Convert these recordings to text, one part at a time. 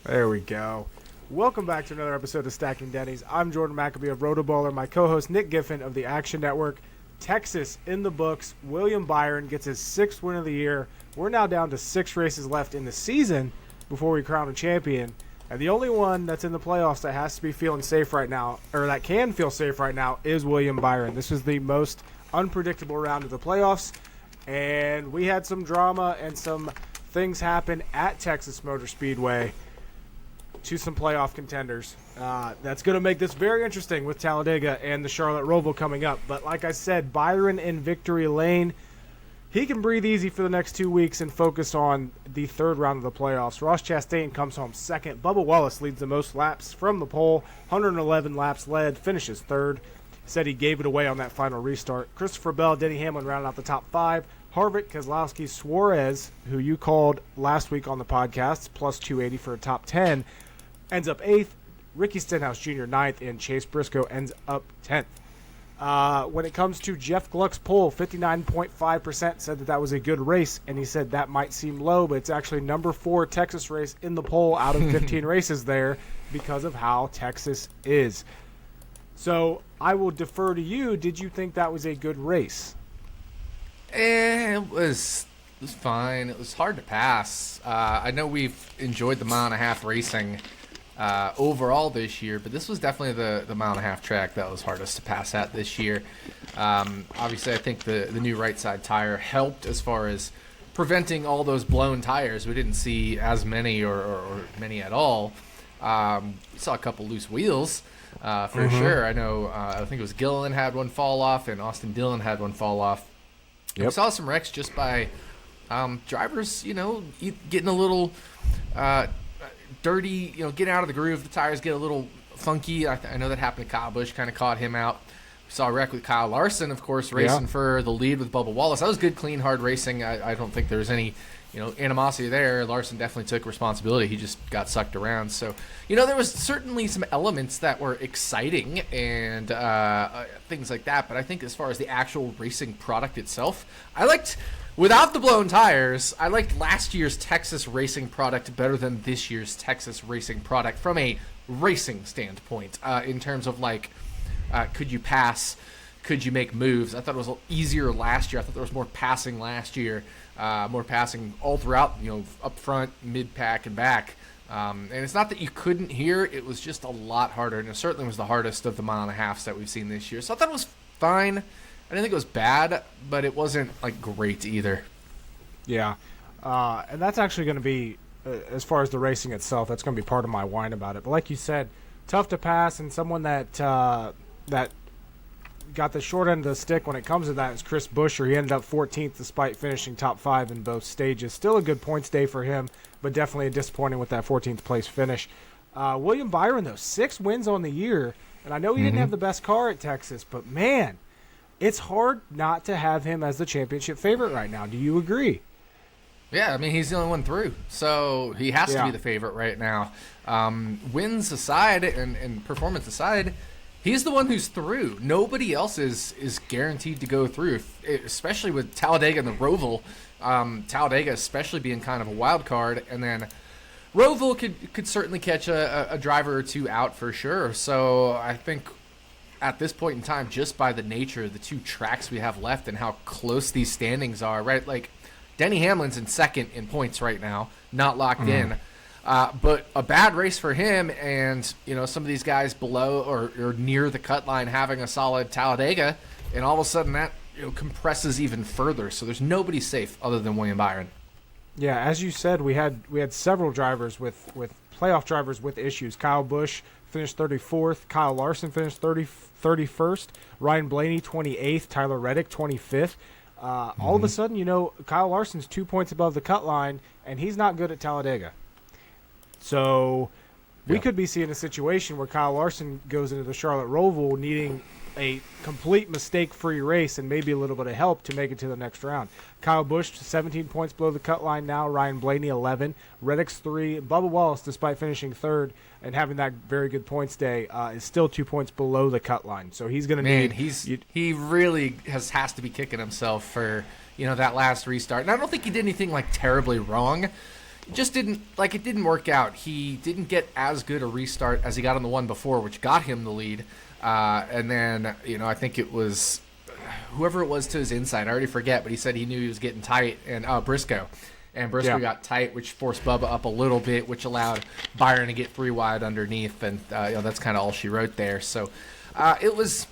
There we go. Welcome back to another episode of Stacking Dennys. I'm Jordan McAbee of RotoBaller. My co-host Nick Giffen of the Action Network. Texas in the books. William Byron gets his 6th win of the year. We're now down to 6 races left in the season before we crown a champion. And the only one that's in the playoffs that has to be feeling safe right now, or that can feel safe right now, is William Byron. This was the most unpredictable round of the playoffs. And we had some drama and some things happen at Texas Motor Speedway to some playoff contenders. That's going to make this very interesting with Talladega and the Charlotte Roval coming up. But like I said, Byron in victory lane. He can breathe easy for the next 2 weeks and focus on the third round of the playoffs. Ross Chastain comes home second. Bubba Wallace leads the most laps from the pole. 111 laps led, finishes third. Said he gave it away on that final restart. Christopher Bell, Denny Hamlin rounded out the top 5. Harvick, Keselowski, Suarez, who you called last week on the podcast, plus 280 for a top 10, ends up 8th. Ricky Stenhouse Jr. 9th, and Chase Briscoe ends up 10th. When it comes to Jeff Gluck's poll, 59.5% said that was a good race, and he said that might seem low, but it's actually number 4 Texas race in the poll out of 15 races there because of how Texas is. So I will defer to you. Did you think that was a good race? It was fine. It was hard to pass. I know we've enjoyed the mile and a half racing overall this year, but this was definitely the mile and a half track that was hardest to pass at this year. Obviously, I think the new right side tire helped as far as preventing all those blown tires. We didn't see as many or many at all. We saw a couple loose wheels for sure. I know. I think it was Gilliland had one fall off, and Austin Dillon had one fall off. Yep. We saw some wrecks just by drivers, getting a little dirty, getting out of the groove. The tires get a little funky. I know that happened to Kyle Busch, kind of caught him out. We saw a wreck with Kyle Larson, of course, racing for the lead with Bubba Wallace. That was good, clean, hard racing. I don't think there was any animosity there. Larson definitely took responsibility. He just got sucked around. So, there was certainly some elements that were exciting and things like that. But I think as far as the actual racing product itself, without the blown tires, I liked last year's Texas racing product better than this year's Texas racing product from a racing standpoint in terms of could you pass? Could you make moves? I thought it was easier last year. I thought there was more passing last year. More passing all throughout, up front, mid-pack, and back. And it's not that you couldn't hear. It was just a lot harder, and it certainly was the hardest of the mile and a halves that we've seen this year. So I thought it was fine. I didn't think it was bad, but it wasn't, great either. Yeah. And that's actually going to be, as far as the racing itself, that's going to be part of my whine about it. But like you said, tough to pass, and someone that got the short end of the stick when it comes to that is Chris Buescher. He ended up 14th despite finishing top 5 in both stages. Still a good points day for him, but definitely disappointing with that 14th place finish. William Byron, though, 6 wins on the year, and I know he didn't have the best car at Texas, but man, it's hard not to have him as the championship favorite right now. Do you agree? Yeah, he's the only one through, so he has to be the favorite right now. Wins aside and performance aside, he's the one who's through. Nobody else is guaranteed to go through, especially with Talladega and the Roval. Talladega especially being kind of a wild card, and then Roval could certainly catch a driver or two out for sure. So I think at this point in time, just by the nature of the 2 tracks we have left and how close these standings are, right? Denny Hamlin's in second in points right now, not locked in. But a bad race for him, and some of these guys below or near the cut line having a solid Talladega, and all of a sudden that compresses even further. So there's nobody safe other than William Byron. Yeah, as you said, we had several drivers with playoff drivers with issues. Kyle Busch finished 34th. Kyle Larson finished 31st. Ryan Blaney 28th. Tyler Reddick 25th. All of a sudden, Kyle Larson's 2 points above the cut line, and he's not good at Talladega. So we could be seeing a situation where Kyle Larson goes into the Charlotte Roval needing a complete mistake-free race and maybe a little bit of help to make it to the next round. Kyle Busch, 17 points below the cut line now. Ryan Blaney, 11. Reddick's 3. Bubba Wallace, despite finishing 3rd and having that very good points day, is still 2 points below the cut line. So he's going to need... He really has to be kicking himself for that last restart. And I don't think he did anything terribly wrong. just it didn't work out. He didn't get as good a restart as he got on the one before, which got him the lead. And then, I think it was whoever it was to his inside. I already forget, but he said he knew he was getting tight. And Briscoe. And Briscoe got tight, which forced Bubba up a little bit, which allowed Byron to get 3 wide underneath. And, that's kind of all she wrote there. So it was,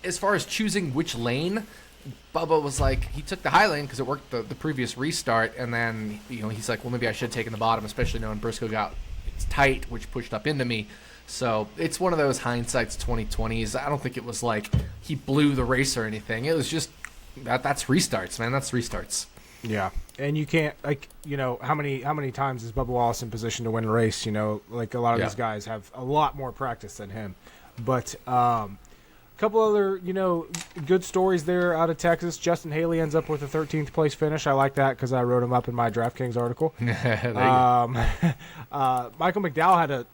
as far as choosing which lane, Bubba was like, he took the high lane because it worked the previous restart, and then he's like, well, maybe I should have taken the bottom, especially knowing Briscoe got tight, which pushed up into me. So it's one of those hindsight's 2020s. I don't think it was like he blew the race or anything. It was just that's restarts, man. That's restarts. Yeah, and you can't how many times is Bubba Wallace in position to win a race? Like a lot of these guys have a lot more practice than him, but. Couple other, good stories there out of Texas. Justin Haley ends up with a 13th place finish. I like that because I wrote him up in my DraftKings article. Michael McDowell had a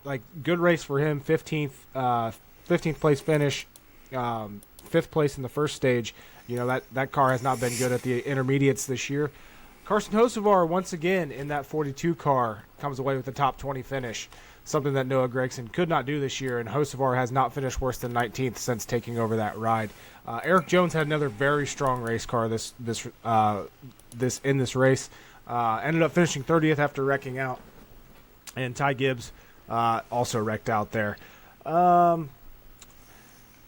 good race for him. 15th place finish, 5th place in the first stage. That car has not been good at the intermediates this year. Carson Hocevar once again in that 42 car comes away with a top 20 finish. Something that Noah Gragson could not do this year, and Hocevar has not finished worse than 19th since taking over that ride. Eric Jones had another very strong race car this race. Ended up finishing 30th after wrecking out, and Ty Gibbs also wrecked out there.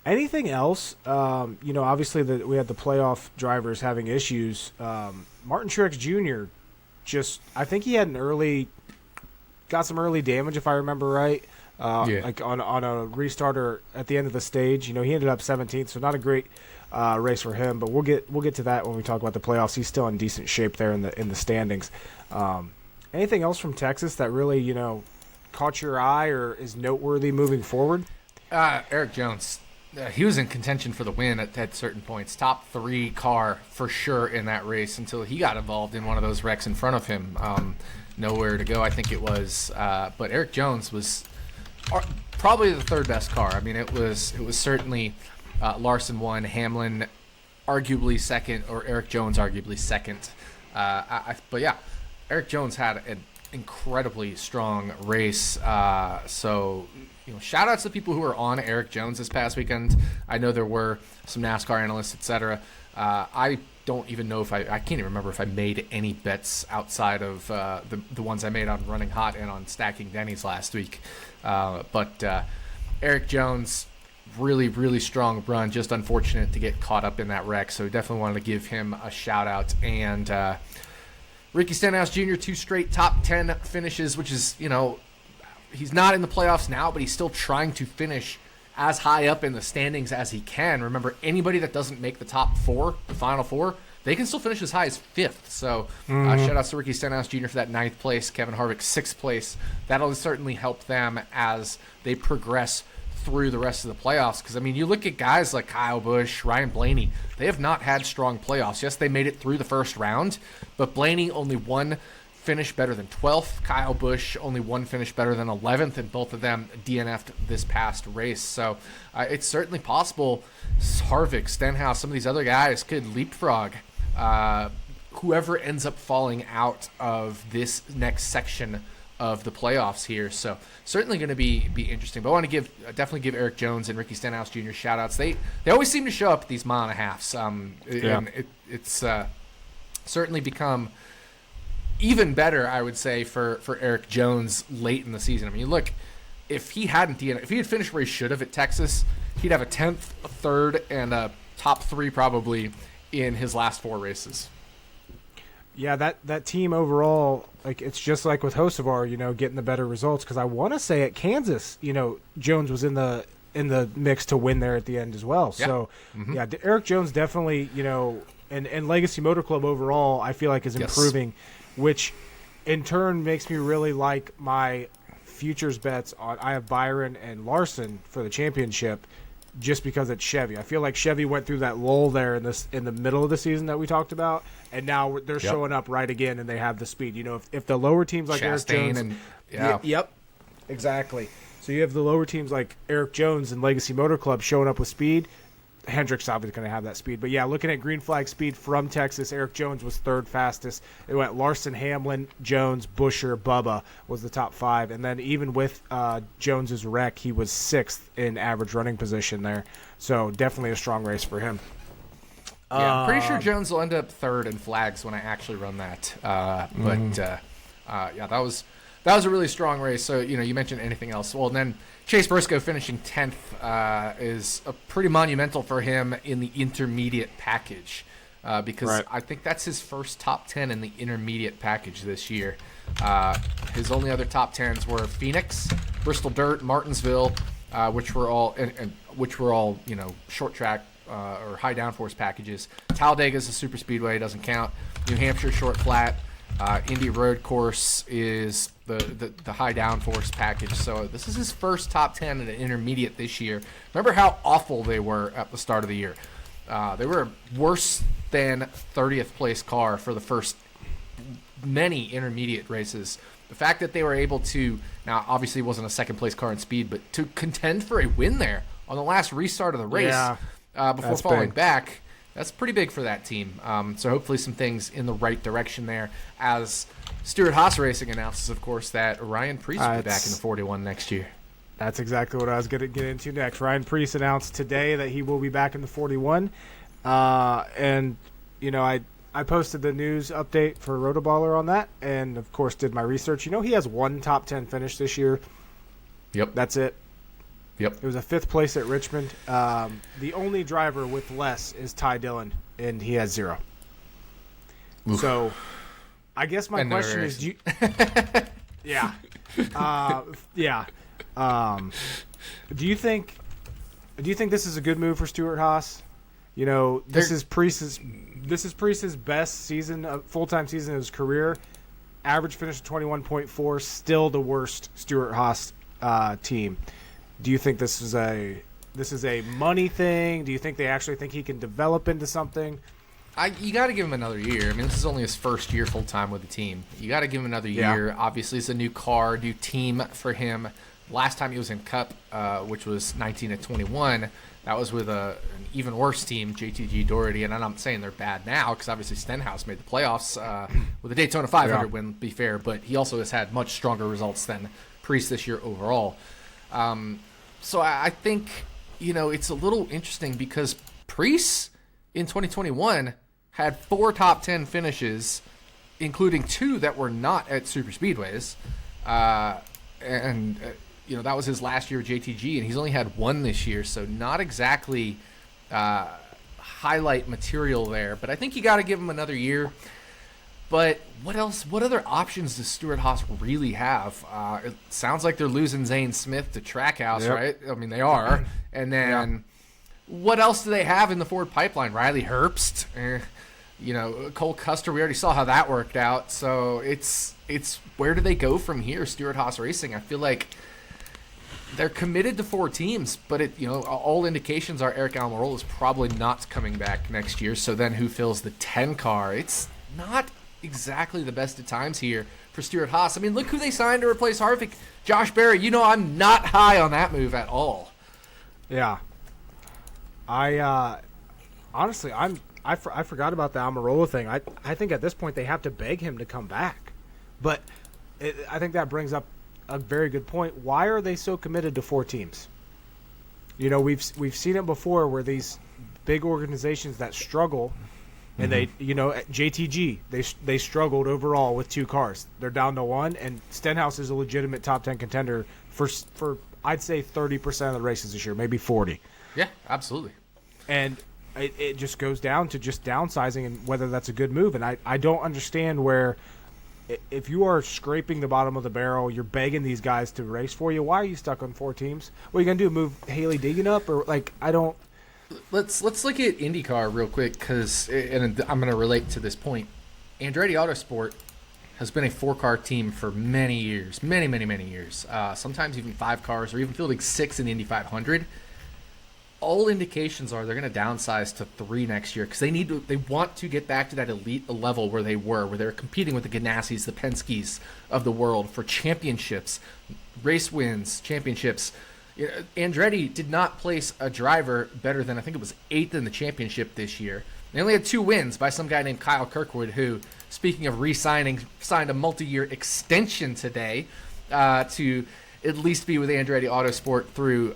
Anything else? Obviously we had the playoff drivers having issues. Martin Truex Jr. I think he had got some early damage, if I remember right. Like on a restarter at the end of the stage. He ended up 17th, so not a great race for him. But we'll get to that when we talk about the playoffs. He's still in decent shape there in the standings. Anything else from Texas that really caught your eye or is noteworthy moving forward? Eric Jones. He was in contention for the win at certain points. Top 3 car for sure in that race until he got involved in one of those wrecks in front of him. Nowhere to go, I think it was. But Eric Jones was probably the 3rd best car. I mean, it was certainly Larson 1, Hamlin arguably 2nd, or Eric Jones arguably 2nd. But yeah, Eric Jones had an incredibly strong race. So shout outs to people who were on Eric Jones this past weekend. I know there were some NASCAR analysts, etc. I don't even know I can't even remember if I made any bets outside of the ones I made on Running Hot and on Stacking Dennys last week. But Eric Jones, really, really strong run. Just unfortunate to get caught up in that wreck. So definitely wanted to give him a shout out. And Ricky Stenhouse Jr., 2 straight top 10 finishes, which is, he's not in the playoffs now, but he's still trying to finish as high up in the standings as he can. Remember, anybody that doesn't make the top 4, the final 4, they can still finish as high as 5th. So shout out to Ricky Stenhouse Jr. for that 9th place, Kevin Harvick 6th place. That'll certainly help them as they progress through the rest of the playoffs. Because, you look at guys like Kyle Busch, Ryan Blaney, they have not had strong playoffs. Yes, they made it through the first round, but Blaney only one finish better than 12th. Kyle Busch only 1 finish better than 11th, and both of them DNF'd this past race. So it's certainly possible Harvick, Stenhouse, some of these other guys could leapfrog whoever ends up falling out of this next section of the playoffs here. So certainly going to be interesting. But I want to definitely give Eric Jones and Ricky Stenhouse Jr. shout outs. They always seem to show up at these mile and a halves. And it's certainly become even better, I would say, for Eric Jones late in the season. Look, if he had finished where he should have at Texas, he'd have a 10th, a 3rd, and a top 3 probably in his last 4 races. Yeah, that team overall, it's just like with Hocevar, getting the better results. Because I want to say at Kansas, Jones was in the mix to win there at the end as well. Yeah. So, Eric Jones definitely, and Legacy Motor Club overall, I feel like is improving, which in turn makes me really like my futures bets on. I have Byron and Larson for the championship, just because it's Chevy. I feel like Chevy went through that lull there in the middle of the season that we talked about, and now they're showing up right again, and they have the speed. If the lower teams like Chastain Eric Jones, yep, exactly. So you have the lower teams like Eric Jones and Legacy Motor Club showing up with speed. Hendrick's obviously going to have that speed. But, yeah, looking at green flag speed from Texas, Eric Jones was third fastest. It went Larson, Hamlin, Jones, Buescher, Bubba was the top 5. And then even with Jones's wreck, he was 6th in average running position there. So definitely a strong race for him. Yeah, I'm pretty sure Jones will end up 3rd in flags when I actually run that. Yeah, that was a really strong race. So, you mentioned anything else. Well, and then Chase Briscoe finishing 10th is a pretty monumental for him in the intermediate package because I think that's his first top 10 in the intermediate package this year. His only other top 10s were Phoenix, Bristol Dirt, Martinsville, which were all short track or high downforce packages. Talladega is a super speedway, doesn't count. New Hampshire short flat. Indy Road Course is the high downforce package. So this is his first top 10 in an intermediate this year. Remember how awful they were at the start of the year. They were worse than 30th place car for the first many intermediate races. The fact that they were able to, now obviously it wasn't a second place car in speed, but to contend for a win there on the last restart of the race before falling back, that's pretty big for that team. So hopefully some things in the right direction there. As Stewart-Haas Racing announces, of course, that Ryan Preece will be back in the 41 next year. That's exactly what I was going to get into next. Ryan Preece announced today that he will be back in the 41. And, I posted the news update for RotoBaller on that and, of course, did my research. He has one top 10 finish this year. Yep. That's it. Yep. It was a 5th place at Richmond. The only driver with less is Ty Dillon, and he has 0. Oof. So, I guess my question is, do you think this is a good move for Stewart-Haas? This is Preece's best season, full-time season of his career. Average finish of 21.4, still the worst Stewart-Haas team. Do you think this is a money thing? Do you think they actually think he can develop into something? You got to give him another year. I mean, this is only his first year full-time with the team. You got to give him another year. Obviously, it's a new car, new team for him. Last time he was in Cup, which was 19 at 21, that was with an even worse team, JTG Doherty. And I'm not saying they're bad now because obviously Stenhouse made the playoffs with a Daytona 500 win, be fair. But he also has had much stronger results than Preece this year overall. So I think, it's a little interesting because Preece in 2021 had 4 top 10 finishes, including 2 that were not at super speedways. That was his last year at JTG, and he's only had 1 this year, so not exactly highlight material there. But I think you got to give him another year. But what else? What other options does Stewart-Haas really have? It sounds like they're losing Zane Smith to Trackhouse, right? I mean, they are. And then what else do they have in the Ford pipeline? Riley Herbst, Cole Custer. We already saw how that worked out. So it's where do they go from here? Stewart-Haas Racing. I feel like they're committed to 4 teams, but all indications are Eric Almirola is probably not coming back next year. So then who fills the 10 car? It's not exactly the best of times here for Stewart-Haas. I mean, look who they signed to replace Harvick. Josh Berry. I'm not high on that move at all. Yeah. I honestly, I forgot about the Almirola thing. I think at this point they have to beg him to come back. But I think that brings up a very good point. Why are they so committed to 4 teams? We've seen it before where these big organizations that struggle. And they, at JTG, they struggled overall with 2 cars. They're down to 1, and Stenhouse is a legitimate top 10 contender for I'd say 30% of the races this year, maybe 40. Yeah, absolutely. And it just goes down to just downsizing and whether that's a good move. And I don't understand where, if you are scraping the bottom of the barrel, you're begging these guys to race for you. Why are you stuck on 4 teams? What are you gonna do? Move Haley Deegan up, or I don't. Let's look at IndyCar real quick because, and I'm going to relate to this point. Andretti Autosport has been a 4-car team for many years, many years. Sometimes even 5 cars, or even fielding 6 in the Indy 500. All indications are they're going to downsize to 3 next year because they want to get back to that elite level where they're competing with the Ganassis, the Penske's of the world for championships, race wins, championships. Andretti did not place a driver better than, I think it was 8th in the championship this year. They only had 2 wins by some guy named Kyle Kirkwood, who, speaking of re-signing, signed a multi-year extension today to at least be with Andretti Autosport through,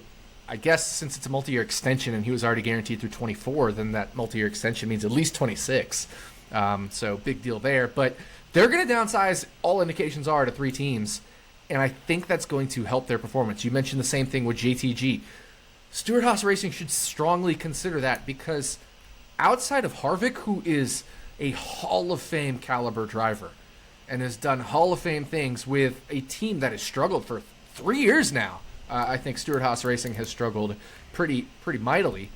I guess, since it's a multi-year extension and he was already guaranteed through 24, then that multi-year extension means at least 26. So big deal there. But they're going to downsize, all indications are, to 3 teams, and I think that's going to help their performance. You mentioned the same thing with JTG. Stewart-Haas Racing should strongly consider that, because outside of Harvick, who is a Hall of Fame caliber driver and has done Hall of Fame things with a team that has struggled for 3 years now, I think Stewart-Haas Racing has struggled pretty mightily.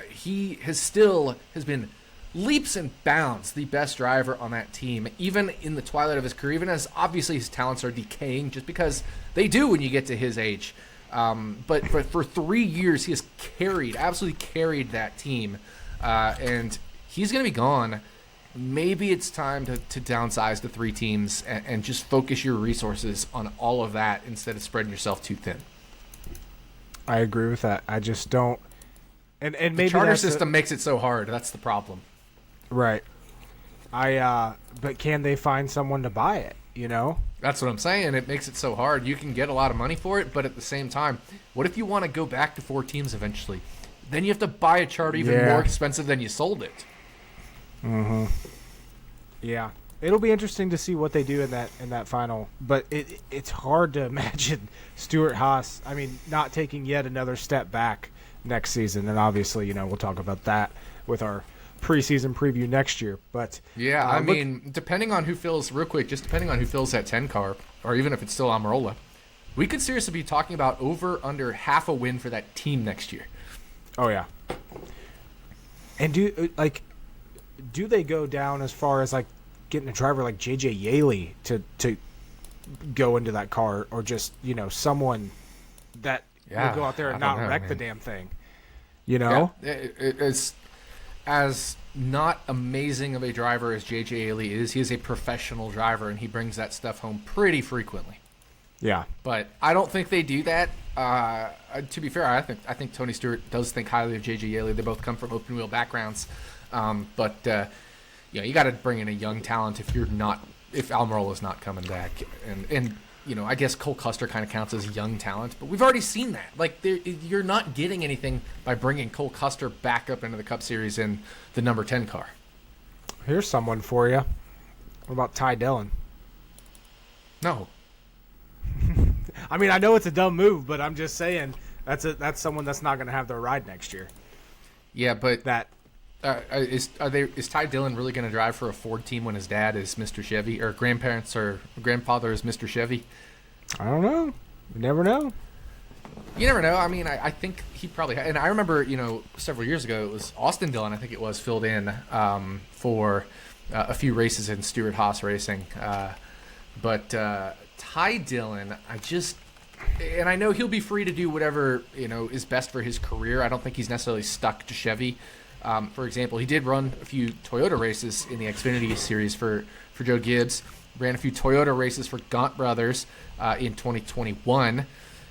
He has been leaps and bounds the best driver on that team, even in the twilight of his career, even as obviously his talents are decaying, just because they do when you get to his age. But for 3 years, he has absolutely carried that team. And he's going to be gone. Maybe it's time to downsize to 3 teams and just focus your resources on all of that instead of spreading yourself too thin. I agree with that. I just don't. And maybe the charter system makes it so hard. That's the problem. Right. But can they find someone to buy it? That's what I'm saying. It makes it so hard. You can get a lot of money for it, but at the same time, what if you want to go back to 4 teams eventually? Then you have to buy a charter even more expensive than you sold it. Mm-hmm. Yeah. It'll be interesting to see what they do in that final. But it's hard to imagine Stewart-Haas, not taking yet another step back next season. And obviously, we'll talk about that with our preseason preview next year. But yeah, depending on who fills, real quick, just depending on who fills that 10 car, or even if it's still Almirola, we could seriously be talking about under half a win for that team next year. Oh yeah. And do they go down as far as getting a driver like JJ Yaley to go into that car, or just someone that will go out there and not wreck the damn thing? Yeah, it's as not amazing of a driver as JJ Yaley is. He is a professional driver, and he brings that stuff home pretty frequently. Yeah, but I don't think they do that. To be fair, I think Tony Stewart does think highly of JJ Yaley. They both come from open wheel backgrounds, but you got to bring in a young talent if Almirola's not coming back, and I guess Cole Custer kind of counts as young talent, but we've already seen that. You're not getting anything by bringing Cole Custer back up into the Cup Series in the number 10 car. Here's someone for you. What about Ty Dillon? No. I know it's a dumb move, but I'm just saying that's someone that's not going to have their ride next year. Yeah, but that is Ty Dillon really going to drive for a Ford team when his dad is Mr. Chevy, or grandparents or grandfather is Mr. Chevy? I don't know. You never know. You never know. I think he probably and I remember, several years ago it was Austin Dillon, I think it was, filled in for a few races in Stewart-Haas Racing. But Ty Dillon, and I know he'll be free to do whatever is best for his career. I don't think he's necessarily stuck to Chevy. For example, he did run a few Toyota races in the Xfinity Series for Joe Gibbs. Ran a few Toyota races for Gaunt Brothers in 2021.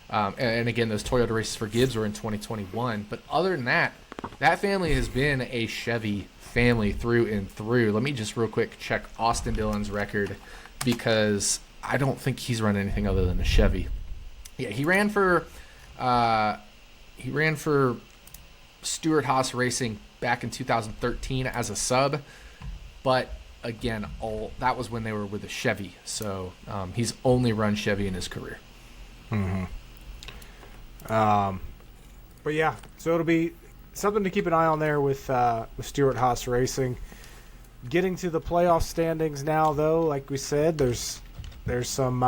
And again, those Toyota races for Gibbs were in 2021. But other than that, that family has been a Chevy family through and through. Let me just real quick check Austin Dillon's record, because I don't think he's run anything other than a Chevy. Yeah, he ran for Stewart-Haas Racing back in 2013 as a sub, but again, that was when they were with a Chevy. So he's only run Chevy in his career. Mm-hmm. But yeah, so it'll be something to keep an eye on there with Stewart-Haas Racing. Getting to the playoff standings now, though, like we said, there's some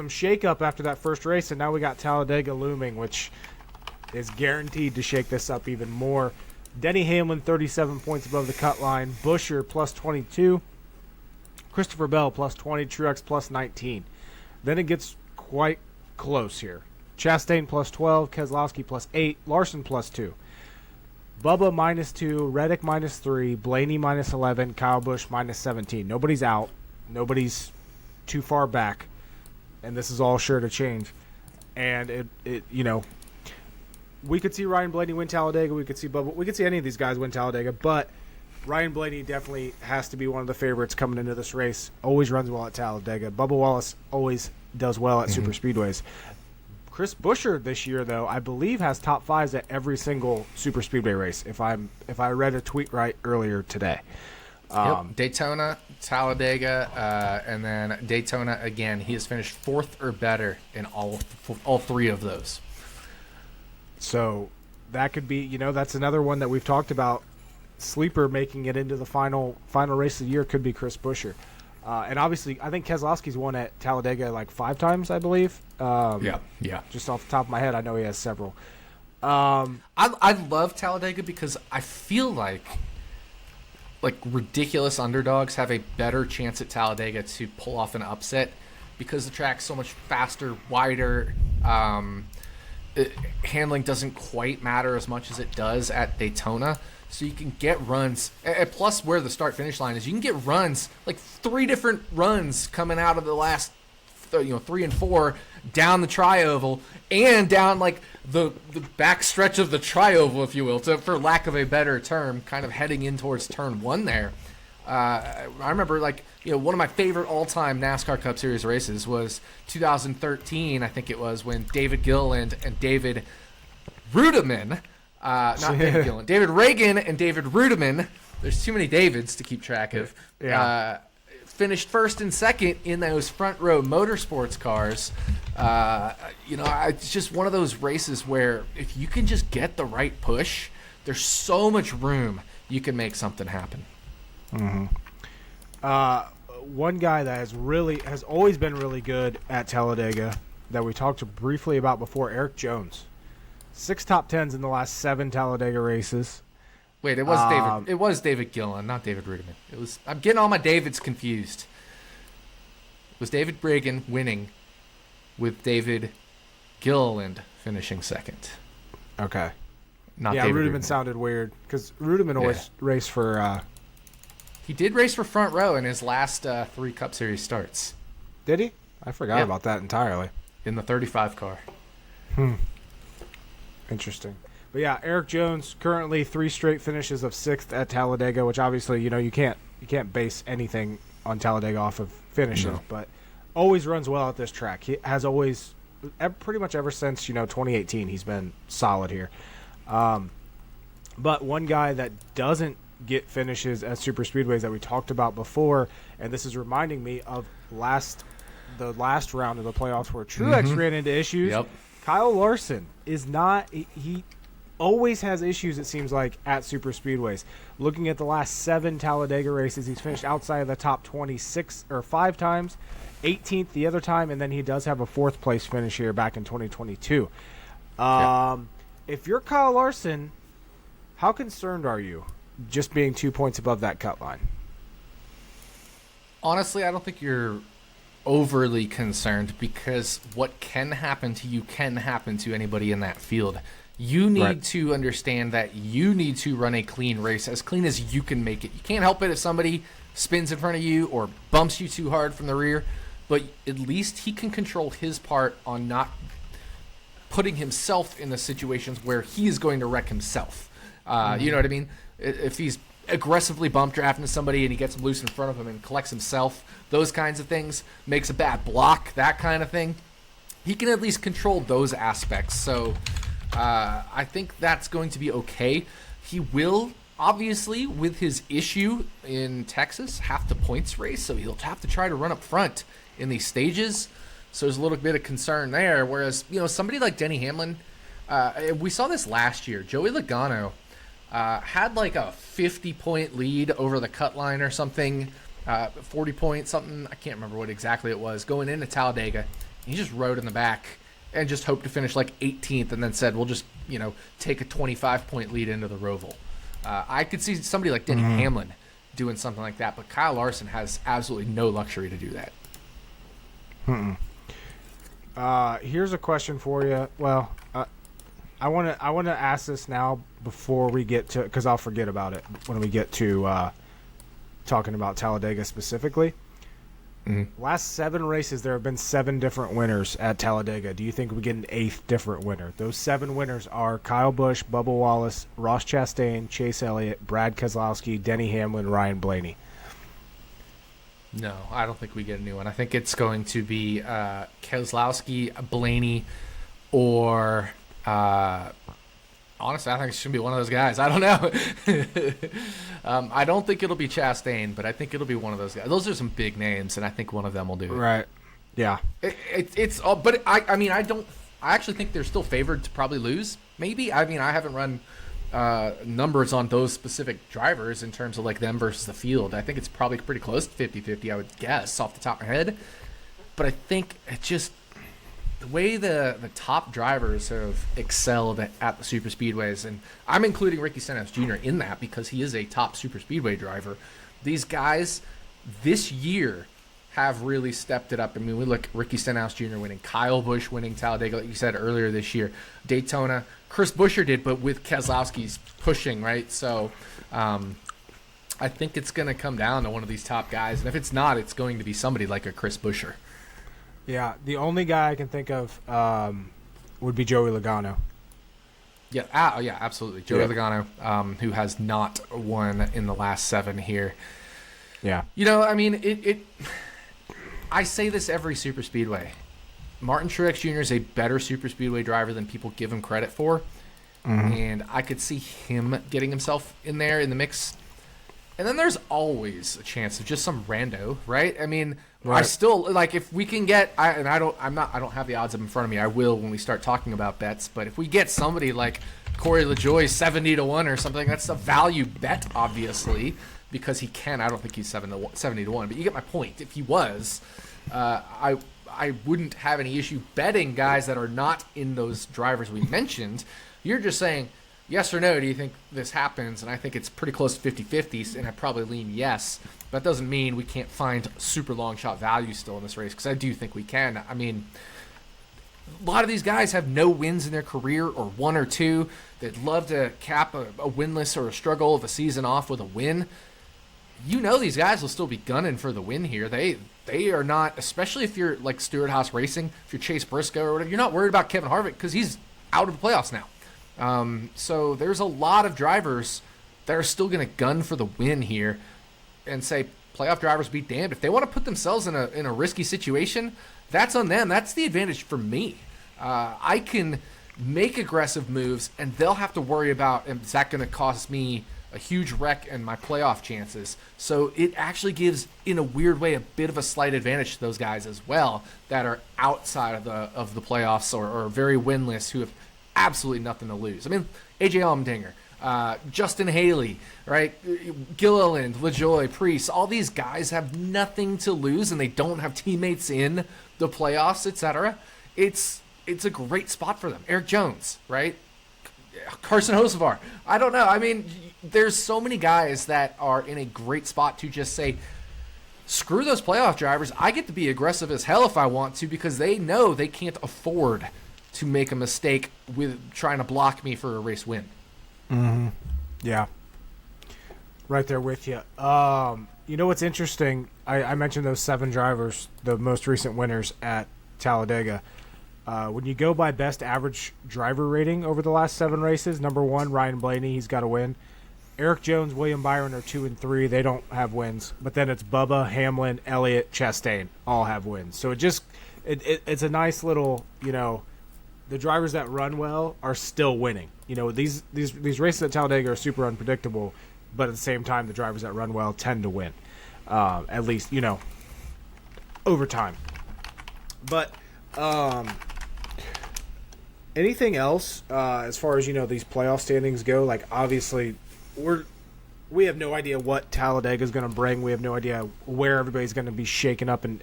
shakeup after that first race, and now we got Talladega looming, which is guaranteed to shake this up even more. Denny Hamlin 37 points above the cut line, Buescher plus 22, Christopher Bell plus 20, Truex plus 19. Then it gets quite close here. Chastain plus 12, Keselowski plus 8, Larson plus 2. Bubba minus 2, Reddick minus 3, Blaney minus 11, Kyle Busch minus 17. Nobody's out. Nobody's too far back. And this is all sure to change. And we could see Ryan Blaney win Talladega. We could see Bubba. We could see any of these guys win Talladega, but Ryan Blaney definitely has to be one of the favorites coming into this race. Always runs well at Talladega. Bubba Wallace always does well at super speedways. Chris Buescher this year, though, I believe has top fives at every single super speedway race. If I read a tweet right earlier today. Daytona, Talladega, and then Daytona again. He has finished fourth or better in all three of those. So that could be, that's another one that we've talked about. Sleeper making it into the final race of the year could be Chris Buescher. And obviously, I think Keselowski's won at Talladega like 5 times, I believe. Yeah. Just off the top of my head, I know he has several. I love Talladega because I feel like ridiculous underdogs have a better chance at Talladega to pull off an upset because the track's so much faster, wider. Handling doesn't quite matter as much as it does at Daytona. So you can get runs, plus where the start-finish line is, you can get runs, like 3 different runs coming out of the last, 3 and 4 down the tri-oval and down like the back stretch of the tri-oval, if you will, for lack of a better term, kind of heading in towards turn 1 there. I remember one of my favorite all-time NASCAR Cup Series races was 2013, I think it was, when David Gilliland and David Rudiman, David Gilliland, David Reagan and David Rudiman, there's too many Davids to keep track of, finished first and second in those front row motorsports cars. It's just one of those races where if you can just get the right push, there's so much room you can make something happen. One guy that has always been really good at Talladega that we talked briefly about before, Eric Jones. 6 top 10s in the last 7 Talladega races. Wait, it was David. It was David Gilliland, not David Rudiman. I'm getting all my Davids confused. It was David Reagan winning, with David Gilliland finishing second. Okay. Not David Rudiman sounded weird because Rudiman always raced for. He did race for front row in his last 3 Cup Series starts. Did he? I forgot about that entirely. In the 35 car. Interesting. But yeah, Eric Jones currently 3 straight finishes of 6th at Talladega, which obviously you can't base anything on Talladega off of finishes, but always runs well at this track. He has always, pretty much ever since 2018, he's been solid here. But one guy that doesn't get finishes at super speedways that we talked about before, and this is reminding me of the last round of the playoffs where Truex ran into issues. Yep. Kyle Larson is not. He always has issues, it seems like, at super speedways. Looking at the last 7 Talladega races, he's finished outside of the top 26 or 5 times, 18th the other time, and then he does have a 4th place finish here back in 2022. If you're Kyle Larson, how concerned are you just being 2 points above that cut line? Honestly, I don't think you're overly concerned because what can happen to you can happen to anybody in that field. You need to understand that you need to run a clean race, as clean as you can make it. You can't help it if somebody spins in front of you or bumps you too hard from the rear, but at least he can control his part on not putting himself in the situations where he is going to wreck himself. You know what I mean? If he's aggressively bump drafting to somebody and he gets him loose in front of him and collects himself, those kinds of things, makes a bad block, that kind of thing, he can at least control those aspects. So I think that's going to be okay. He will, obviously, with his issue in Texas, have to points race, so he'll have to try to run up front in these stages. So there's a little bit of concern there. Whereas, somebody like Denny Hamlin, we saw this last year. Joey Logano had like a 50-point lead over the cut line or something, 40 points, something. I can't remember what exactly it was, going into Talladega. He just rode in the back and just hoped to finish like 18th and then said, we'll just, take a 25-point lead into the Roval. I could see somebody like Denny Hamlin doing something like that, but Kyle Larson has absolutely no luxury to do that. Here's a question for you. Well, I want to ask this now before we get to, because I'll forget about it when we get to talking about Talladega specifically. Last 7 races, there have been 7 different winners at Talladega. Do you think we get an 8th different winner? Those 7 winners are Kyle Busch, Bubba Wallace, Ross Chastain, Chase Elliott, Brad Keselowski, Denny Hamlin, Ryan Blaney. No, I don't think we get a new one. I think it's going to be Keselowski, Blaney, or honestly, I think it should be one of those guys. I don't know. I don't think it'll be Chastain, but I think it'll be one of those guys. Those are some big names, and I think one of them will do it. Right. Yeah. It's all, but I mean, I actually think they're still favored to probably lose. Maybe. I mean, I haven't run numbers on those specific drivers in terms of like them versus the field. I think it's probably pretty close to 50-50, I would guess, off the top of my head. But I think it just the way the top drivers have excelled at the super speedways, and I'm including Ricky Stenhouse Jr. in that because he is a top super speedway driver. These guys this year have really stepped it up. I mean, we look Ricky Stenhouse Jr. winning, Kyle Busch winning Talladega, like you said earlier this year, Daytona. Chris Buescher did, but with Keselowski's pushing, right? So I think it's going to come down to one of these top guys, and if it's not, it's going to be somebody like a Chris Buescher. Yeah, the only guy I can think of would be Joey Logano. Yeah, yeah, absolutely. Joey Logano, who has not won in the last 7 here. Yeah. You know, I mean, I say this every super speedway. Martin Truex Jr. is a better super speedway driver than people give him credit for. And I could see him getting himself in there in the mix. And then there's always a chance of just some rando, right? I mean, right. I still like if we can get I don't have the odds up in front of me. I will when we start talking about bets, but if we get somebody like Corey LaJoie 70-1 or something, that's a value bet obviously because he can. I don't think he's 70-1, but you get my point. If he was, I wouldn't have any issue betting guys that are not in those drivers we mentioned. You're just saying yes or no, do you think this happens? And I think it's pretty close to 50-50, and I probably lean yes. But that doesn't mean we can't find super long shot value still in this race, because I do think we can. I mean, a lot of these guys have no wins in their career or 1 or 2. They'd love to cap a winless or a struggle of a season off with a win. You know these guys will still be gunning for the win here. They are not, especially if you're like Stewart Haas Racing, if you're Chase Briscoe or whatever, you're not worried about Kevin Harvick because he's out of the playoffs now. So there's a lot of drivers that are still going to gun for the win here and say playoff drivers be damned. If they want to put themselves in a risky situation, that's on them. That's the advantage for me. I can make aggressive moves and they'll have to worry about, is that going to cost me a huge wreck in my playoff chances? So it actually gives, in a weird way, a bit of a slight advantage to those guys as well that are outside of the playoffs or very winless who have absolutely nothing to lose. I mean, AJ Allmendinger, Justin Haley, right? Gilliland, LaJoie, Preece, all these guys have nothing to lose and they don't have teammates in the playoffs, etc. It's a great spot for them. Eric Jones, right? Carson Hocevar. I don't know. I mean, there's so many guys that are in a great spot to just say, screw those playoff drivers. I get to be aggressive as hell if I want to because they know they can't afford to make a mistake with trying to block me for a race win. Mm-hmm. Yeah. Right there with you. You know what's interesting? I mentioned those 7 drivers, the most recent winners at Talladega. When you go by best average driver rating over the last 7 races, number 1, Ryan Blaney, he's got a win. Eric Jones, William Byron are 2 and 3. They don't have wins. But then it's Bubba, Hamlin, Elliott, Chastain all have wins. So it's a nice little, you know, the drivers that run well are still winning. You know, these races at Talladega are super unpredictable, but at the same time, the drivers that run well tend to win. At least, you know, over time. But anything else as far as, you know, these playoff standings go? Like, obviously, we have no idea what Talladega is going to bring. We have no idea where everybody's going to be shaken up in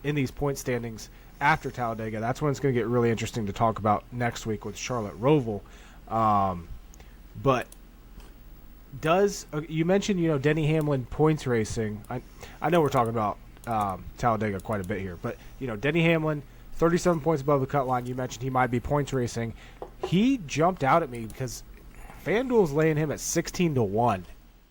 these point standings after Talladega. That's when it's going to get really interesting to talk about next week with Charlotte Roval. But you mentioned, you know, Denny Hamlin points racing. I know we're talking about Talladega quite a bit here, but, you know, Denny Hamlin, 37 points above the cut line. You mentioned he might be points racing. He jumped out at me because FanDuel's laying him at 16-1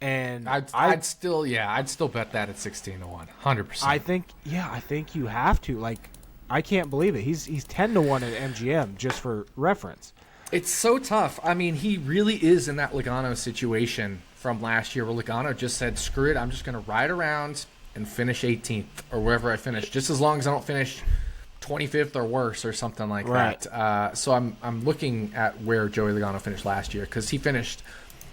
And I'd still bet that at 16-1, 100%. I think you have to. Like, I can't believe it. He's 10-1 at MGM, just for reference. It's so tough. I mean, he really is in that Logano situation from last year, where Logano just said, "Screw it, I'm just going to ride around and finish 18th or wherever I finish, just as long as I don't finish 25th or worse or something like that." So I'm looking at where Joey Logano finished last year, because he finished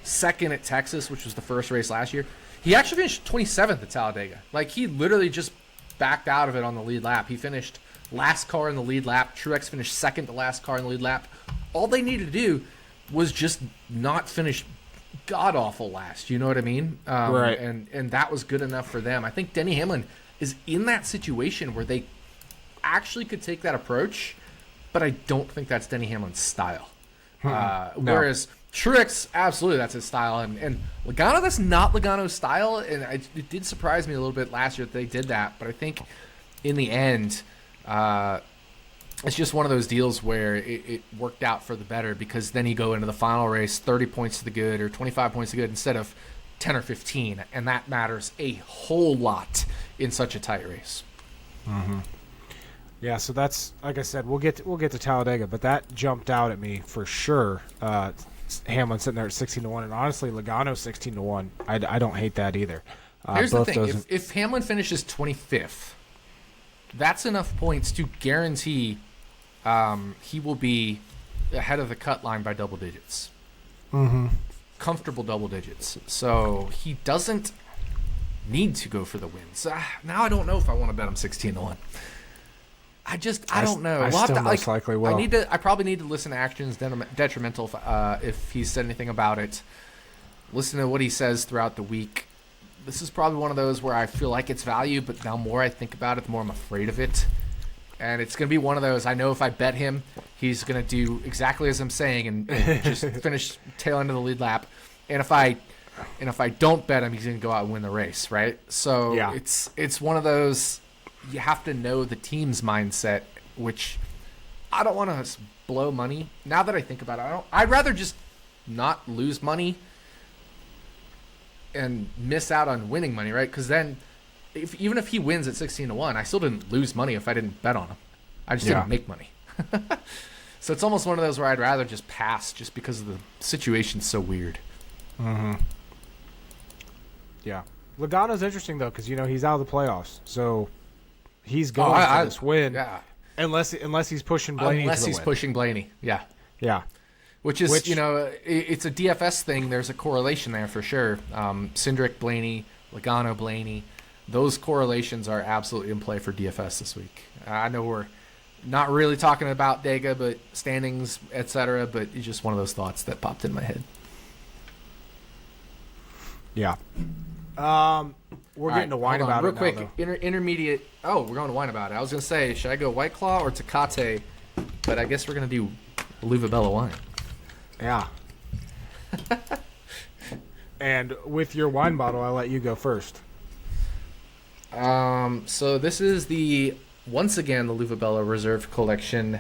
second at Texas, which was the first race last year. He actually finished 27th at Talladega. Like, he literally just backed out of it on the lead lap. He finished last car in the lead lap. Truex finished second to last car in the lead lap. All they needed to do was just not finish god-awful last. You know what I mean? Right. And that was good enough for them. I think Denny Hamlin is in that situation where they actually could take that approach, but I don't think that's Denny Hamlin's style. No. Whereas Truex, absolutely, that's his style. And Logano, that's not Logano's style. And it did surprise me a little bit last year that they did that. But I think in the end, it's just one of those deals where it worked out for the better, because then you go into the final race 30 points to the good or 25 points to the good instead of 10 or 15. And that matters a whole lot in such a tight race. Mm-hmm. Yeah, so that's, like I said, we'll get to Talladega, but that jumped out at me for sure. Hamlin sitting there at 16-1, and honestly, Logano 16-1. I don't hate that either. Here's the thing: if Hamlin finishes 25th, that's enough points to guarantee he will be ahead of the cut line by double digits. Mm-hmm. Comfortable double digits. So he doesn't need to go for the wins. Now I don't know if I want to bet him 16-1. I don't know. I still most likely will. I probably need to listen to Actions Detrimental if he said anything about it. Listen to what he says throughout the week. This is probably one of those where I feel like it's value, but now more I think about it, the more I'm afraid of it. And it's going to be one of those, I know if I bet him, he's going to do exactly as I'm saying and just finish tail end of the lead lap. And if I don't bet him, he's going to go out and win the race, right? So yeah. It's one of those, you have to know the team's mindset, which I don't want to blow money. Now that I think about it, I'd rather just not lose money and miss out on winning money, right? Because then, even if he wins at 16-1, I still didn't lose money if I didn't bet on him. I just didn't make money. So it's almost one of those where I'd rather just pass, just because of the situation's so weird. Mm-hmm. Yeah, Logano's interesting though, because he's out of the playoffs, so he's going for this win. Yeah. Unless he's pushing Blaney. Unless he's pushing Blaney. Yeah. Yeah. Which is, it's a DFS thing. There's a correlation there for sure. Cindric, Blaney, Logano, Blaney. Those correlations are absolutely in play for DFS this week. I know we're not really talking about Dega, but standings, etc. But it's just one of those thoughts that popped in my head. Yeah. We're getting to wine about real it quick. now, Intermediate. Oh, we're going to wine about it. I was going to say, should I go White Claw or Tecate? But I guess we're going to do Luvabella wine. Yeah. And with your wine bottle, I'll let you go first. So this is once again the Luvabella Reserve Collection,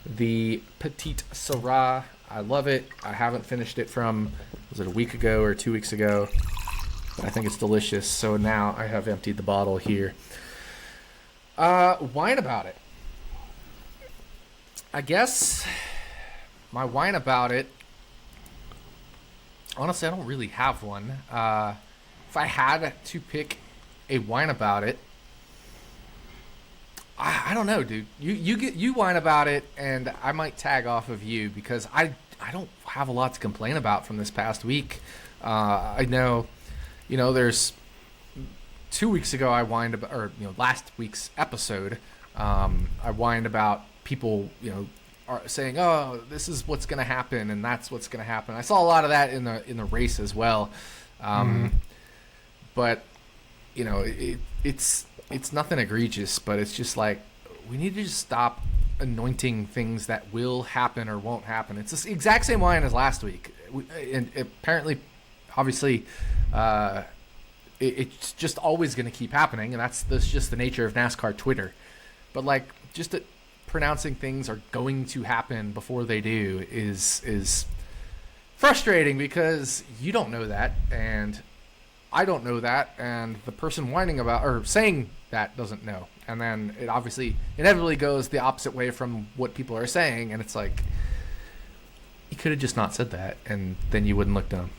the Petite Syrah. I love it. I haven't finished it was it a week ago or 2 weeks ago? But I think it's delicious. So now I have emptied the bottle here. Wine about it. I guess my wine about it, honestly, I don't really have one. If I had to pick a wine about it, I don't know, dude. You whine about it, and I might tag off of you, because I don't have a lot to complain about from this past week. I know, there's 2 weeks ago I whined about, or last week's episode, I whined about people, are saying, oh, this is what's going to happen, and that's what's going to happen. I saw a lot of that in the race as well, but it's nothing egregious, but it's just like, we need to just stop anointing things that will happen or won't happen. It's the exact same wine as last week, and apparently, obviously, it's just always going to keep happening, and that's just the nature of NASCAR Twitter. But just pronouncing things are going to happen before they do is frustrating, because you don't know that, and I don't know that, and the person whining about or saying that doesn't know. And then it obviously inevitably goes the opposite way from what people are saying, and it's like, you could have just not said that, and then you wouldn't look dumb.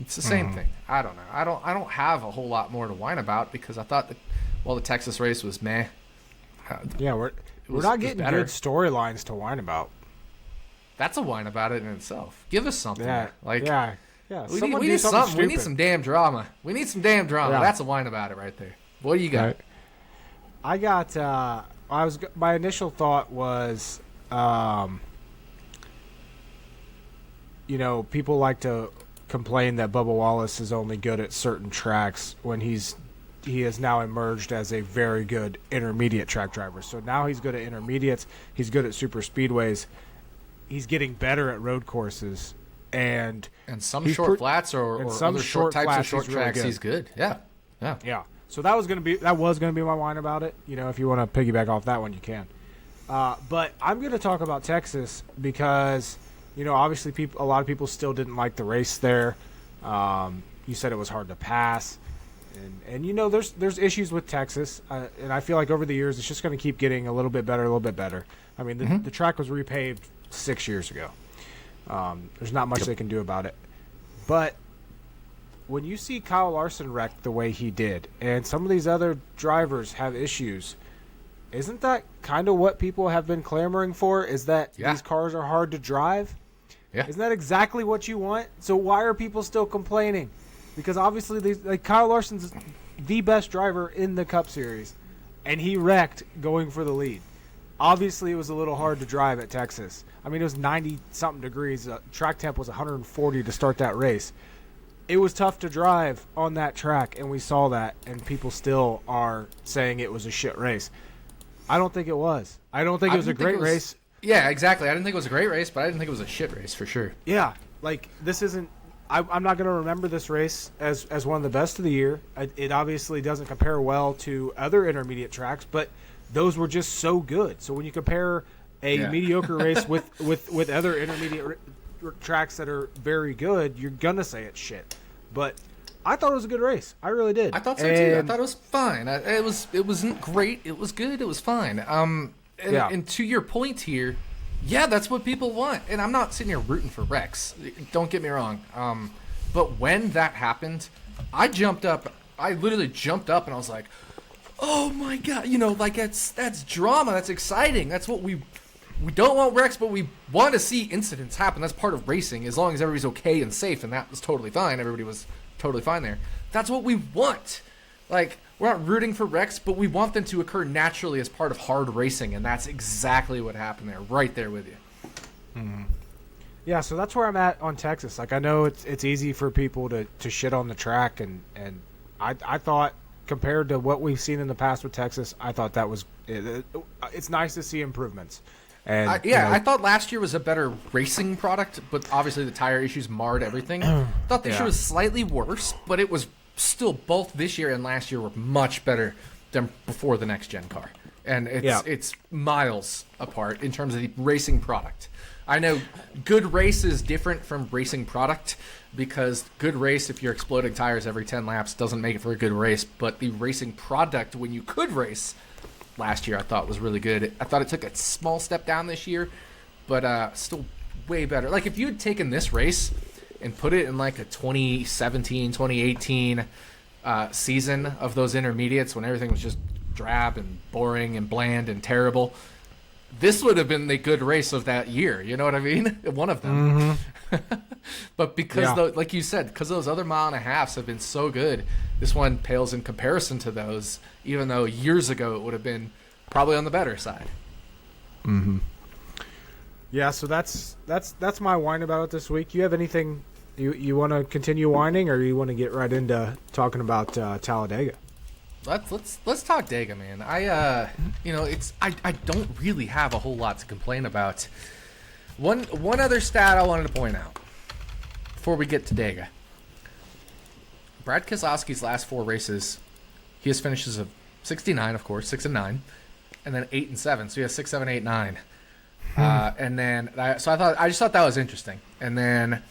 It's the same thing. I don't know. I don't have a whole lot more to whine about because I thought that the Texas race was meh. Yeah, we're not getting good storylines to whine about. That's a whine about it in itself. Give us something. Yeah, yeah. We need something. We need some damn drama. Yeah. That's a whine about it right there. What do you got? Right. My initial thought was, people like to complain that Bubba Wallace is only good at certain tracks when he has now emerged as a very good intermediate track driver. So now he's good at intermediates. He's good at super speedways. He's getting better at road courses. And some short flats or some other short types of short tracks, really he's good. Yeah. So that was gonna be my whine about it. If you want to piggyback off that one, you can. But I'm gonna talk about Texas because obviously a lot of people still didn't like the race there. You said it was hard to pass, and there's issues with Texas, and I feel like over the years it's just going to keep getting a little bit better. I mean, the track was repaved 6 years ago. There's not much they can do about it. But when you see Kyle Larson wreck the way he did, and some of these other drivers have issues, isn't that kind of what people have been clamoring for? Is that these cars are hard to drive? Yeah. Isn't that exactly what you want? So why are people still complaining? Because obviously, Kyle Larson's the best driver in the Cup Series, and he wrecked going for the lead. Obviously, it was a little hard to drive at Texas. I mean, it was 90-something degrees. Track temp was 140 to start that race. It was tough to drive on that track, and we saw that, and people still are saying it was a shit race. I don't think it was. I don't think it was a great race. Yeah, exactly. I didn't think it was a great race, but I didn't think it was a shit race for sure. Yeah, this isn't. I'm not going to remember this race as one of the best of the year. It obviously doesn't compare well to other intermediate tracks, but those were just so good. So when you compare a mediocre race with other intermediate tracks that are very good, you're gonna say it's shit. But I thought it was a good race. I really did. I thought so too. I thought it was fine. It wasn't great. It was good. It was fine. And to your point here, that's what people want. And I'm not sitting here rooting for Rex. Don't get me wrong. But when that happened, I jumped up. I literally jumped up and I was like, "Oh my god!" That's drama. That's exciting. That's what we don't want Rex, but we want to see incidents happen. That's part of racing, as long as everybody's okay and safe, and that was totally fine. Everybody was totally fine there. That's what we want. We're not rooting for Rex, but we want them to occur naturally as part of hard racing, and that's exactly what happened there, right there with you. Mm-hmm. Yeah, so that's where I'm at on Texas. I know it's easy for people to shit on the track, and I thought, compared to what we've seen in the past with Texas, I thought that was it's nice to see improvements. And I thought last year was a better racing product, but obviously the tire issues marred everything. Thought this year was slightly worse, but it was still, both this year and last year were much better than before the next gen car. And it's miles apart in terms of the racing product. I know good race is different from racing product, because good race, if you're exploding tires every 10 laps, doesn't make it for a good race. But the racing product, when you could race last year, I thought was really good. I thought it took a small step down this year, but still way better. If you had taken this race and put it in a 2017, 2018 season of those intermediates when everything was just drab and boring and bland and terrible, this would have been the good race of that year. You know what I mean? One of them. Mm-hmm. But because, like you said, because those other mile and a halves have been so good, this one pales in comparison to those, even though years ago it would have been probably on the better side. Mm-hmm. Yeah, so that's my whine about it this week. You have anything you want to continue whining, or you want to get right into talking about Talladega? Let's talk Dega, man. I don't really have a whole lot to complain about. One other stat I wanted to point out before we get to Dega. Brad Keselowski's last 4 races, he has finishes of 69, of course, 6-9, and then 8-7. So he has 6, 7, 8, 9. And then I just thought that was interesting. And then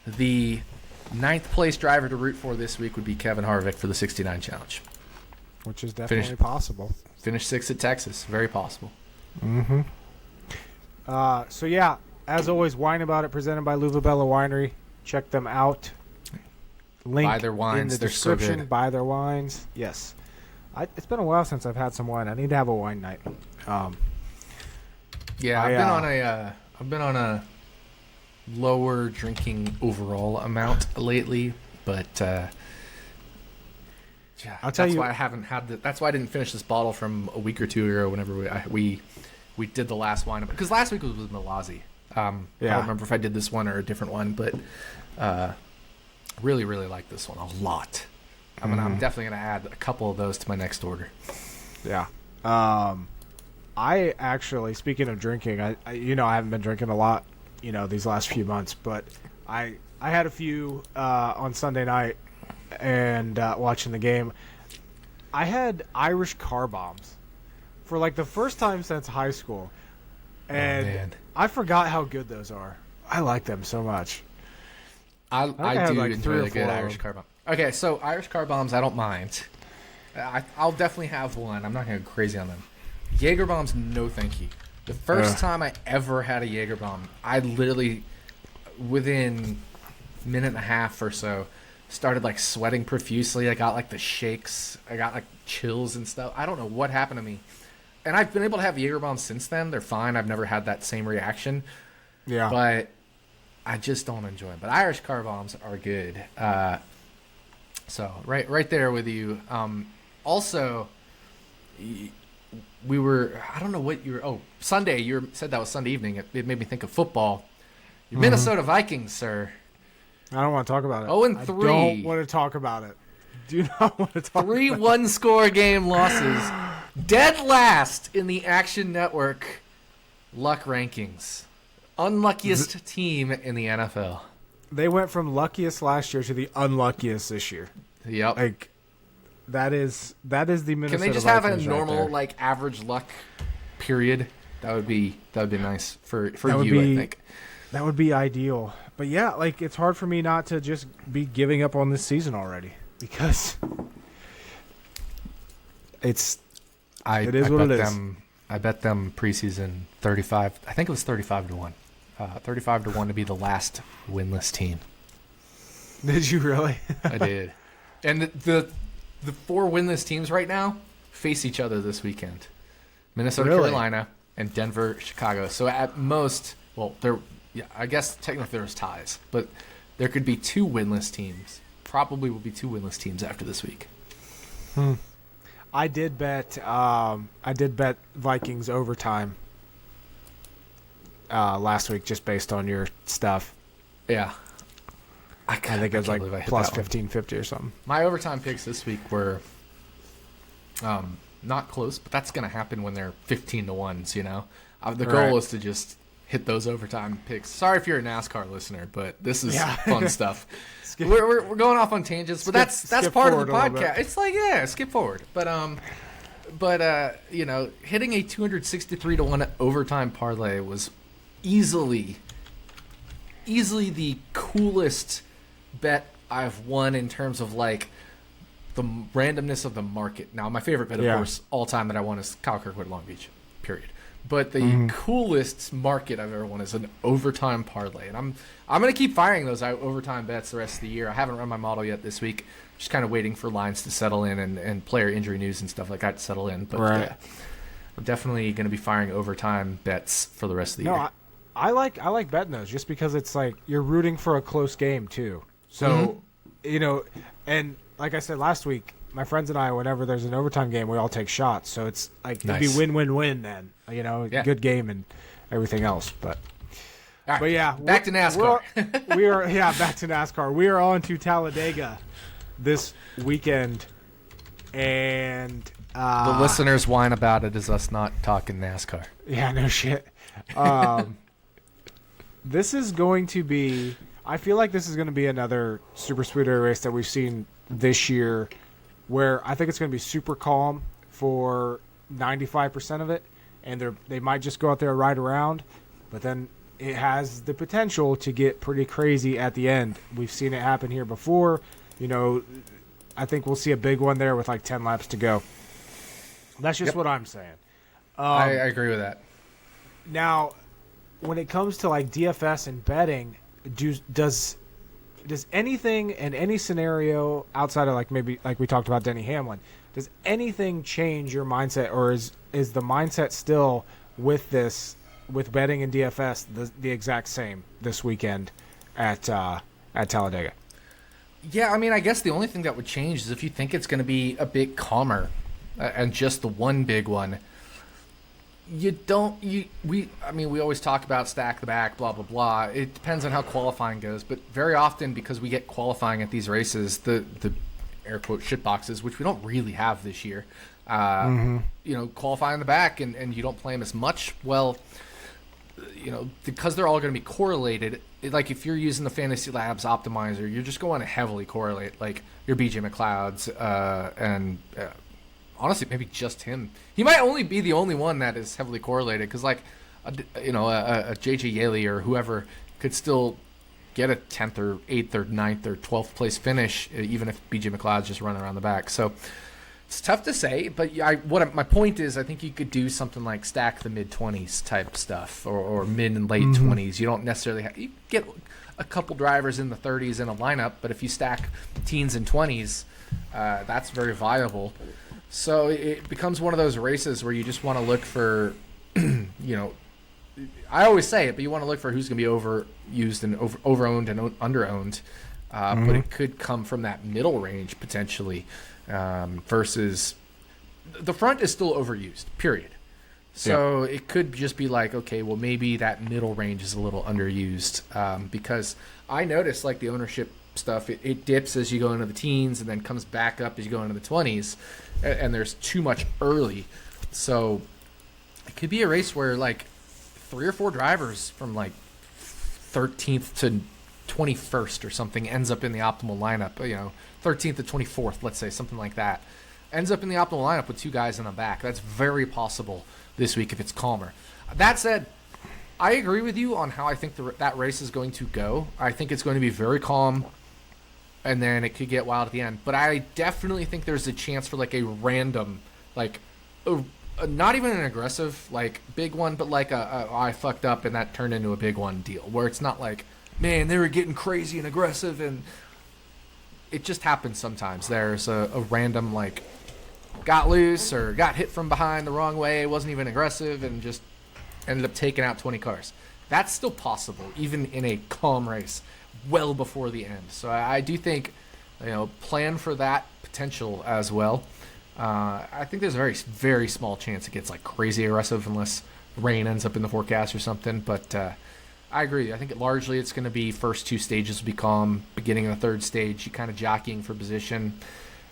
the ninth place driver to root for this week would be Kevin Harvick for the 69 Challenge. Which is definitely possible. Finish 6th at Texas. Very possible. Mm-hmm. So, yeah, as always, Wine About It presented by YellaWood Winery. Check them out. Link buy their wines. in the They're description. so good. Buy their wines. Yes. It's been a while since I've had some wine. I need to have a wine night. I've been on a lower drinking overall amount lately, but I'll tell you, why I haven't had that's why I didn't finish this bottle from a week or two ago. Whenever we did the last wine, because last week was with Malazi. I don't remember if I did this one or a different one, but really, really like this one a lot. I'm definitely going to add a couple of those to my next order. Yeah. I actually, speaking of drinking, I haven't been drinking a lot, these last few months, but I had a few on Sunday night and watching the game. I had Irish car bombs for like the first time since high school, and I forgot how good those are. I like them so much. I do like enjoy a good Irish car bomb. Okay, so Irish car bombs, I don't mind. I'll definitely have one. I'm not going to go crazy on them. Jaeger bombs, no thank you. The first time I ever had a Jaeger bomb, I literally, within a minute and a half or so, started like sweating profusely. I got like the shakes. I got like chills and stuff. I don't know what happened to me. And I've been able to have Jaeger bombs since then. They're fine. I've never had that same reaction. Yeah. But I just don't enjoy them. But Irish car bombs are good. So right there with you. Also, we were, I don't know what you were, Sunday, you said that was Sunday evening. It made me think of football. Your Minnesota Vikings, sir. I don't want to talk about it. 0-3. I don't want to talk about it. Do not want to talk about it. 3 one-score game losses. Dead last in the Action Network luck rankings. Unluckiest team in the NFL. They went from luckiest last year to the unluckiest this year. Yep. Like that is the Minnesota. Can they just Vikings have a normal like average luck period? That would be nice for you, I think. That would be ideal. But yeah, like it's hard for me not to just be giving up on this season already because it is what it is. I bet them preseason 35. I think it was 35-1. 35-1 to be the last winless team. Did you really? I did. And the 4 winless teams right now face each other this weekend. Minnesota, Carolina, and Denver, Chicago. So at most, I guess technically there's ties, but there could be 2 winless teams. Probably will be 2 winless teams after this week. I did bet Vikings overtime last week just based on your stuff. Yeah. I think it was like plus 1550 or something. My overtime picks this week were not close, but that's going to happen when they're 15-1s, The goal is to just hit those overtime picks. Sorry if you're a NASCAR listener, but this is fun stuff. We're going off on tangents, but that's part of the podcast. It's like, skip forward. But hitting a 263-1 overtime parlay was easily the coolest bet I've won in terms of like the randomness of the market. Now, my favorite bet, of course, all time that I won is Kyle Kirkwood Long Beach, period. But the coolest market I've ever won is an overtime parlay, and I'm going to keep firing those overtime bets the rest of the year. I haven't run my model yet this week. Just kind of waiting for lines to settle in and player injury news and stuff like that to settle in. But I'm definitely going to be firing overtime bets for the rest of the year. I like betting those just because it's like you're rooting for a close game too. So, and like I said last week, my friends and I, whenever there's an overtime game, we all take shots. So it's like it'd be win-win-win then. Good game and everything else. But back to NASCAR. Back to NASCAR. We are on to Talladega this weekend, and the listeners whine about it as us not talking NASCAR. Yeah, no shit. This is going to be. I feel like this is going to be another super speedway race that we've seen this year, where I think it's going to be super calm for 95% of it, and they might just go out there and ride around, but then it has the potential to get pretty crazy at the end. We've seen it happen here before. I think we'll see a big one there with like 10 laps to go. That's just what I'm saying. I agree with that. Now, when it comes to like DFS and betting, does anything in any scenario outside of like maybe like we talked about Denny Hamlin, does anything change your mindset, or is the mindset still with betting and DFS the exact same this weekend at Talladega? Yeah, I mean, I guess the only thing that would change is if you think it's going to be a bit calmer and just the one big one. We always talk about stack the back, blah, blah, blah. It depends on how qualifying goes. But very often, because we get qualifying at these races, the air quote shit boxes, which we don't really have this year, qualify in the back and you don't play them as much. Well, because they're all going to be correlated, like if you're using the Fantasy Labs optimizer, you're just going to heavily correlate like your BJ McLeod's and honestly, maybe just him. He might only be the only one that is heavily correlated because, like, a JJ Yeley or whoever could still get a 10th or 8th or 9th or 12th place finish, even if BJ McLeod's just running around the back. So it's tough to say, but my point is I think you could do something like stack the mid-20s type stuff or mid and late 20s. You don't necessarily you get a couple drivers in the 30s in a lineup, but if you stack teens and 20s, that's very viable. So it becomes one of those races where you just want to look for, I always say it, but you want to look for who's going to be overused and overowned and underowned. But it could come from that middle range potentially versus the front is still overused, period. So it could just be like, okay, well, maybe that middle range is a little underused because I noticed like the ownership stuff, it dips as you go into the teens and then comes back up as you go into the 20s. And there's too much early. So it could be a race where like 3 or 4 drivers from like 13th to 21st or something ends up in the optimal lineup, 13th to 24th, let's say, something like that. Ends up in the optimal lineup with 2 guys in the back. That's very possible this week if it's calmer. That said, I agree with you on how I think that race is going to go. I think it's going to be very calm. And then it could get wild at the end. But I definitely think there's a chance for like a random, like, not even an aggressive, like, big one, but like I fucked up and that turned into a big one deal. Where it's not like, man, they were getting crazy and aggressive. And it just happens sometimes. There's a random, like, got loose or got hit from behind the wrong way, wasn't even aggressive, and just ended up taking out 20 cars. That's still possible, even in a calm race. Well before the end. So I do think, plan for that potential as well. I think there's a very, very small chance it gets like crazy aggressive unless rain ends up in the forecast or something. But I agree. I think largely it's going to be first 2 stages will be calm. Beginning of the 3rd stage, you kind of jockeying for position,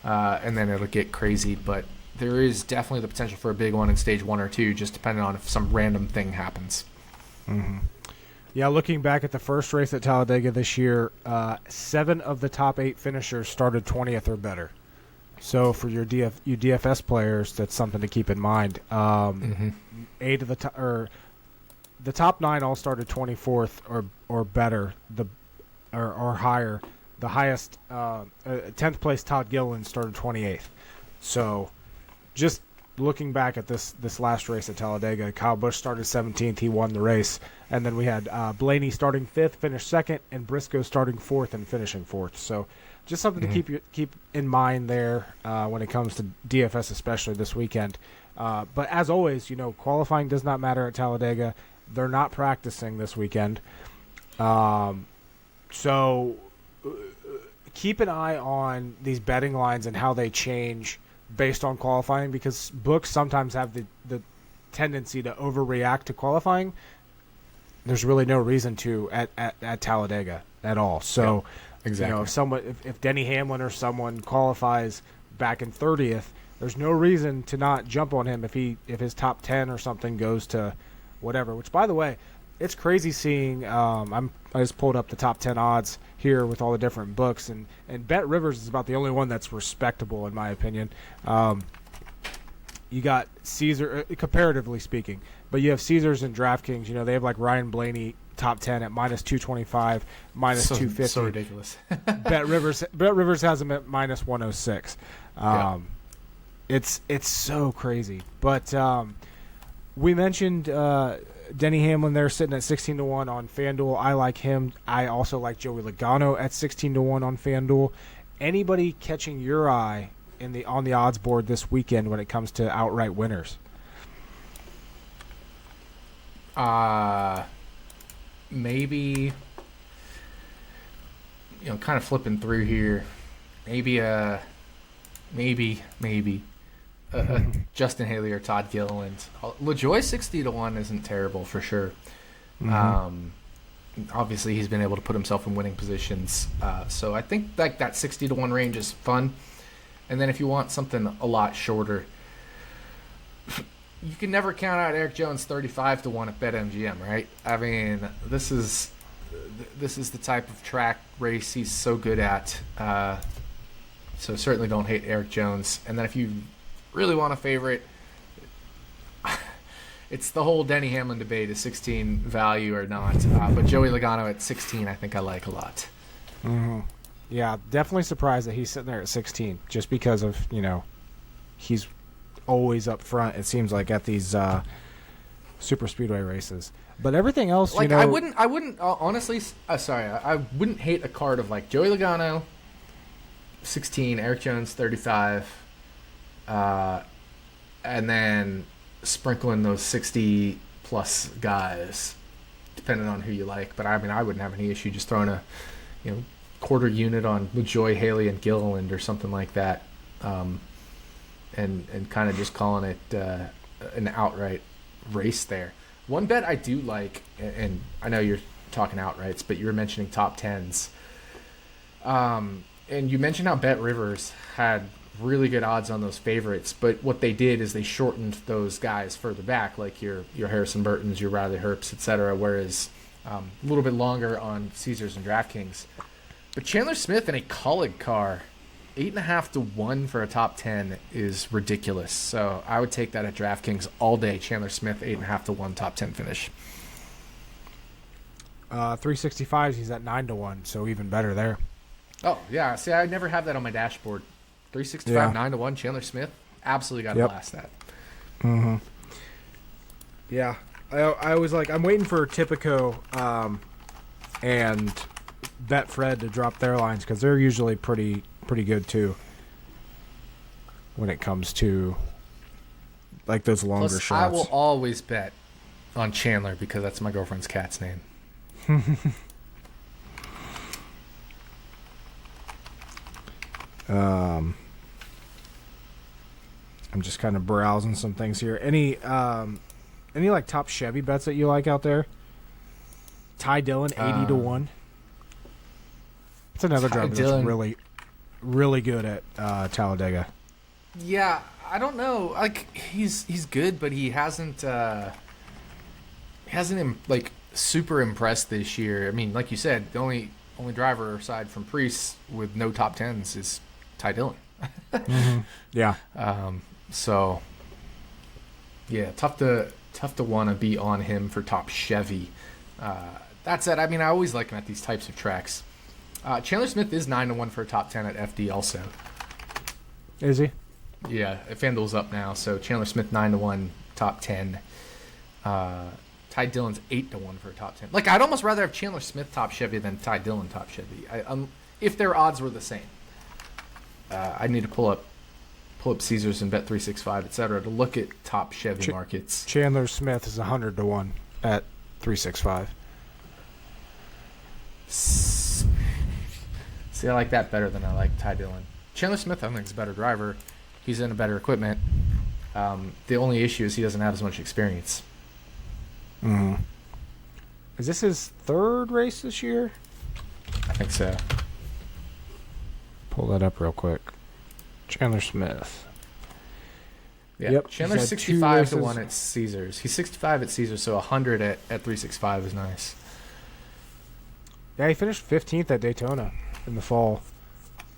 and then it'll get crazy. But there is definitely the potential for a big one in stage 1 or 2, just depending on if some random thing happens. Mm-hmm. Yeah, looking back at the first race at Talladega this year, 7 of the top 8 finishers started 20th or better. So for your DFS players, that's something to keep in mind. 8 of the top 9 all started 24th or better, or higher. The highest 10th place Todd Gilliland started 28th. So just looking back at this last race at Talladega, Kyle Busch started 17th. He won the race. And then we had Blaney starting 5th, finished 2nd, and Briscoe starting 4th and finishing 4th. So just something to keep in mind there when it comes to DFS, especially this weekend. But as always, qualifying does not matter at Talladega. They're not practicing this weekend. So keep an eye on these betting lines and how they change based on qualifying, because books sometimes have the tendency to overreact to qualifying. There's really no reason to at Talladega at all. So, exactly. If Denny Hamlin or someone qualifies back in 30th, there's no reason to not jump on him if his top 10 or something goes to whatever. Which, by the way, it's crazy seeing. I just pulled up the top 10 odds here with all the different books, and Bet Rivers is about the only one that's respectable in my opinion. You got Caesar, comparatively speaking, but you have Caesars and DraftKings. They have like Ryan Blaney top 10 at minus 225, minus 250. So ridiculous. Bet Rivers has him at minus 106. It's so crazy. But we mentioned Denny Hamlin there sitting at 16-1 on FanDuel. I like him. I also like Joey Logano at 16-1 on FanDuel. Anybody catching your eye on the odds board this weekend when it comes to outright winners? Maybe, kind of flipping through here. Maybe Justin Haley or Todd Gilliland. LaJoie 60-1 isn't terrible for sure. Obviously, he's been able to put himself in winning positions. So I think like that 60-1 range is fun. And then if you want something a lot shorter, you can never count out Eric Jones 35-1 at BetMGM, right? I mean, this is the type of track race he's so good at. So certainly don't hate Eric Jones. And then if you really want a favorite, it's the whole Denny Hamlin debate: is 16 value or not? But Joey Logano at 16, I think I like a lot. Yeah, definitely surprised that he's sitting there at 16, just because of he's always up front. It seems like at these super speedway races, but everything else, like I wouldn't honestly. I wouldn't hate a card of like Joey Logano 16, Eric Jones 35, and then sprinkle in those 60 plus guys, depending on who you like. But I mean, I wouldn't have any issue just throwing a quarter unit on LaJoie, Haley, and Gilliland or something like that, and kind of just calling it an outright race there. One bet I do like, and I know you're talking outrights, but you were mentioning top tens. And you mentioned how Bet Rivers had really good odds on those favorites, but what they did is they shortened those guys further back, like your Harrison Burtons, your Riley Herbst, etc., whereas a little bit longer on Caesars and DraftKings. But Chandler Smith in a Colleague car, 8.5-1 for a top 10 is ridiculous. So I would take that at DraftKings all day. Chandler Smith, 8.5-1 top 10 finish. 365s, he's at 9-1, so even better there. Oh, yeah. See, I never have that on my dashboard. 365, 9-1, Chandler Smith. Absolutely got to blast that. Yeah. I was like, I'm waiting for Tipico and Betfred to drop their lines, because they're usually pretty good too when it comes to like those longer Plus, shots. I will always bet on Chandler because that's my girlfriend's cat's name. I'm just kind of browsing some things here. Any like top Chevy bets that you like out there? Ty Dillon, 80-1. It's another driver that's really, really good at Talladega. Yeah, I don't know. Like he's good, but he hasn't like super impressed this year. I mean, like you said, the only driver aside from Preece with no top tens is Ty Dillon. Yeah. So yeah, tough to want to be on him for top Chevy. That said, I mean, I always like him at these types of tracks. Chandler Smith is 9-1 for a top 10 at FD also. Is he? Yeah, FanDuel's up now, so Chandler Smith 9-1 top 10. Ty Dillon's 8-1 for a top 10. Like, I'd almost rather have Chandler Smith top Chevy than Ty Dillon top Chevy. If their odds were the same. I need to pull up Caesars and Bet365, etc. to look at top Chevy markets. Chandler Smith is 100-1 at 365. See, I like that better than I like Ty Dillon. Chandler Smith, I think, is a better driver. He's in a better equipment. The only issue is he doesn't have as much experience. Is this his third race this year? I think so. Pull that up real quick. Chandler Smith. Yeah, yep, Chandler's 65-1 at Caesars. He's 65 at Caesars, so 100 at 365 is nice. Yeah, he finished 15th at Daytona in the fall.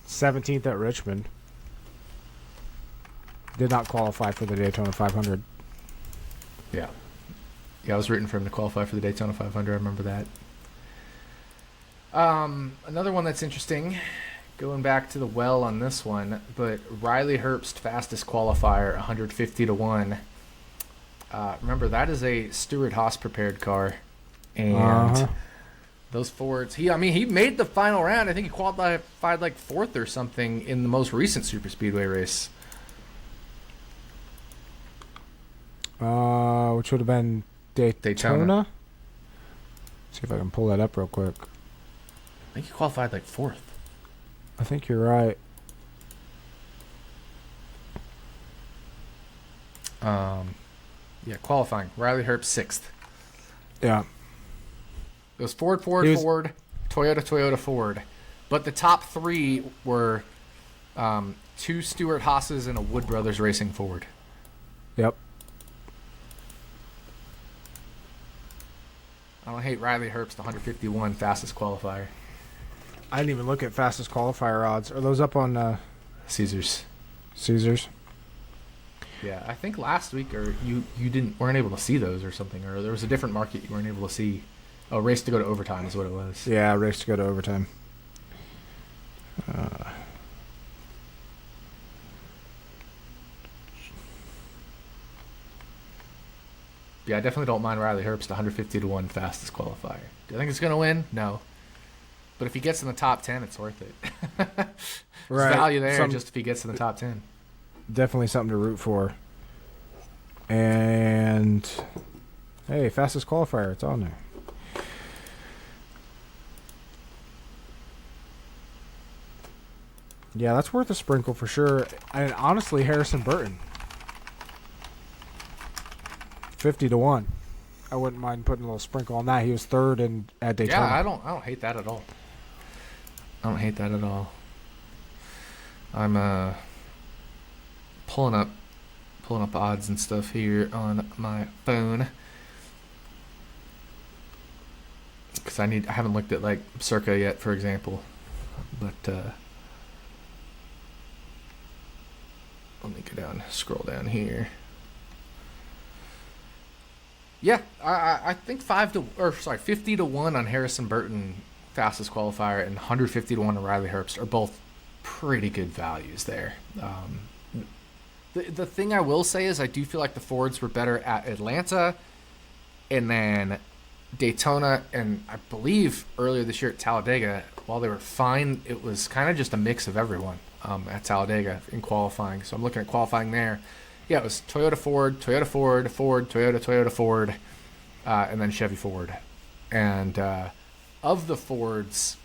17th at Richmond. Did not qualify for the Daytona 500. Yeah. Yeah, I was rooting for him to qualify for the Daytona 500. I remember that. Another one that's interesting, going back to the well on this one, but Riley Herbst fastest qualifier, 150 to 1. Remember, that is a Stewart-Haas prepared car, and those Fords. He made the final round. I think he qualified like 4th or something in the most recent Super Speedway race. Which would have been Daytona. See if I can pull that up real quick. I think he qualified like 4th. I think you're right. Yeah, qualifying. Riley Herbst 6th. Yeah. It was Ford, Toyota, Ford. But the top 3 were 2 Stewart Haas's and a Wood Brothers Racing Ford. Yep. I don't hate Riley Herbst, 151 fastest qualifier. I didn't even look at fastest qualifier odds. Are those up on Caesars? Yeah, I think last week or you weren't able to see those or something, or there was a different market you weren't able to see. Oh, race to go to overtime is what it was. Yeah, race to go to overtime. Yeah, I definitely don't mind Riley Herbst, 150 to 1 fastest qualifier. Do I think it's going to win? No. But if he gets in the top 10, it's worth it. There's value there just if he gets in the top 10. Definitely something to root for. And, hey, fastest qualifier, it's on there. Yeah, that's worth a sprinkle for sure. And honestly, Harrison Burton. 50 to 1. I wouldn't mind putting a little sprinkle on that. He was 3rd at Daytona. Yeah, I don't hate that at all. I'm pulling up odds and stuff here on my phone because I haven't looked at like Circa yet, for example. But let me scroll down here. Yeah, I think 50 to 1 on Harrison Burton, fastest qualifier, and 150 to 1 on Riley Herbst are both pretty good values there. The thing I will say is I do feel like the Fords were better at Atlanta and then Daytona, and I believe earlier this year at Talladega, while they were fine, it was kind of just a mix of everyone at Talladega in qualifying. So I'm looking at qualifying there. Yeah, it was Toyota, Ford, Toyota, Ford, Ford, Toyota, Toyota, Ford, and then Chevy Ford. And of the Fords,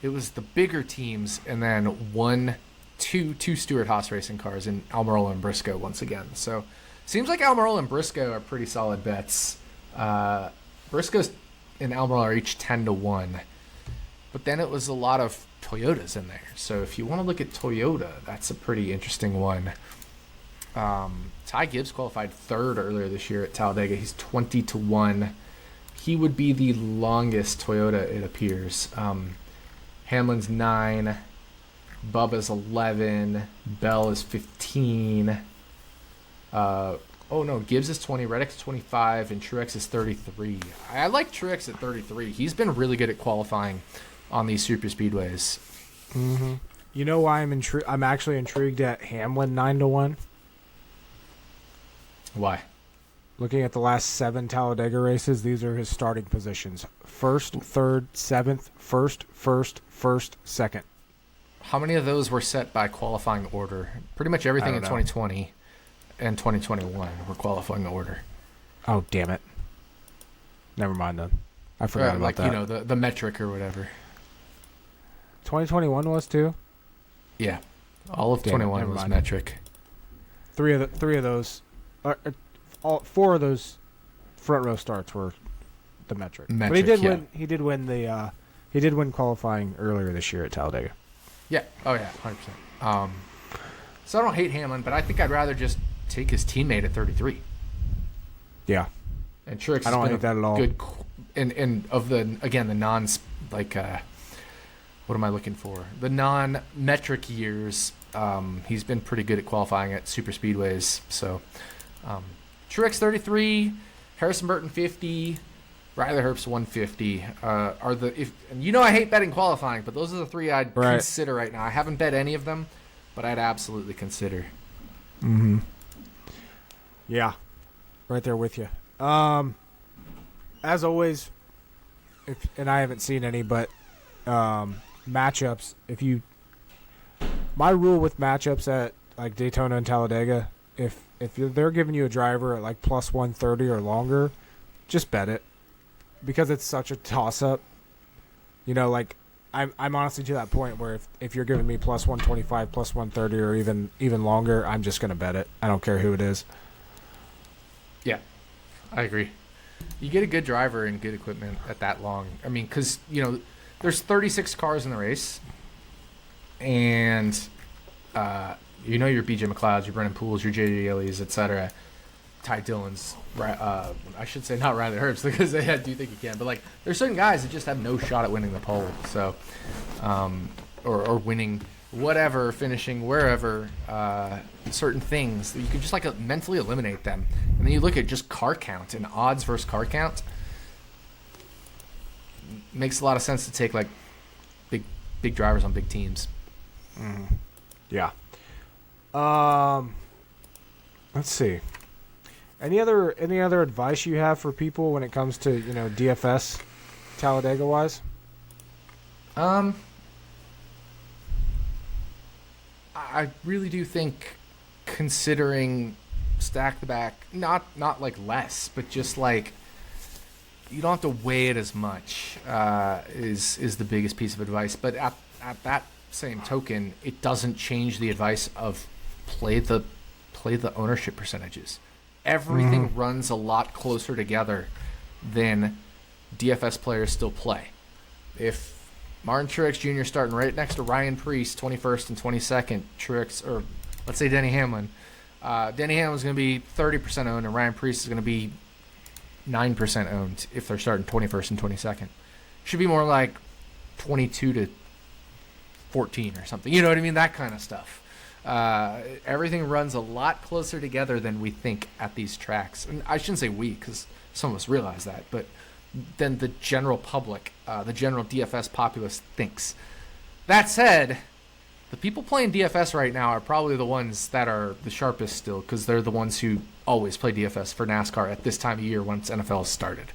it was the bigger teams, and then two Stewart-Haas racing cars in Almirola and Briscoe once again. So seems like Almirola and Briscoe are pretty solid bets. Briscoe and Almirola are each 10 to 1. But then it was a lot of Toyotas in there. So if you want to look at Toyota, that's a pretty interesting one. Ty Gibbs qualified 3rd earlier this year at Talladega. He's 20 to 1. He would be the longest Toyota, it appears. Hamlin's 9. Bubba's 11. Bell is 15. Gibbs is 20. Reddick's 25. And Truex is 33. I like Truex at 33. He's been really good at qualifying on these super speedways. Mm-hmm. You know why I'm actually intrigued at Hamlin 9 to 1? Why? Looking at the last 7 Talladega races, these are his starting positions: 1st, 3rd, 7th, 1st, 2nd. How many of those were set by qualifying order? Pretty much everything in 2020 and 2021 were qualifying order. Oh, damn it. Never mind then. I forgot about that. The metric or whatever. 2021 was too? Yeah. All of 21 was metric. 4 of those front row starts were the metric. But he did win. He did win he did win qualifying earlier this year at Talladega. Yeah. Oh yeah, 100%. So I don't hate Hamlin, but I think I'd rather just take his teammate at 33. Yeah. And Truex I don't hate that at all. Good, and of the non what am I looking for? The non-metric years, he's been pretty good at qualifying at super speedways. So Truex 33, Harrison Burton 50, Riley Herbst 150 are the and I hate betting qualifying, but those are the three I'd consider right now. I haven't bet any of them, but I'd absolutely consider. Mm-hmm. Yeah, right there with you. As always, and I haven't seen any, but matchups. My rule with matchups at like Daytona and Talladega, if they're giving you a driver at like plus 130 or longer, just bet it, because it's such a toss up. Like I'm honestly to that point where if you're giving me plus 125, plus 130, or even longer, I'm just gonna bet it. I don't care who it is. Yeah, I agree. You get a good driver and good equipment at that long. I mean, because, there's 36 cars in the race, and, your B.J. McLeods, your Brennan Pooles, your J.J. Yellies, etc. Ty Dillon's, I should say not Riley Herbst, because I do think he can. But, there's certain guys that just have no shot at winning the pole. So, or winning whatever, finishing wherever, certain things. You can just mentally eliminate them. And then you look at just car count and odds versus car count. Makes a lot of sense to take big drivers on big teams. Mm. Yeah. Let's see. Any other advice you have for people when it comes to DFS Talladega wise? I really do think considering stack the back, not less, but just you don't have to weigh it as much is the biggest piece of advice. But at that same token, it doesn't change the advice of play the ownership percentages. Everything runs a lot closer together than DFS players still play. If Martin Truex Jr. starting right next to Ryan Preece, 21st and 22nd, Truex, or let's say Denny Hamlin. Denny Hamlin's going to be 30% owned, and Ryan Preece is going to be 9% owned if they're starting 21st and 22nd. Should be more like 22 to 14 or something. You know what I mean? That kind of stuff. Everything runs a lot closer together than we think at these tracks. And I shouldn't say we, because some of us realize that, but than the general public, the general DFS populace thinks. That said, the people playing DFS right now are probably the ones that are the sharpest still, because they're the ones who always play DFS for NASCAR at this time of year once NFL started.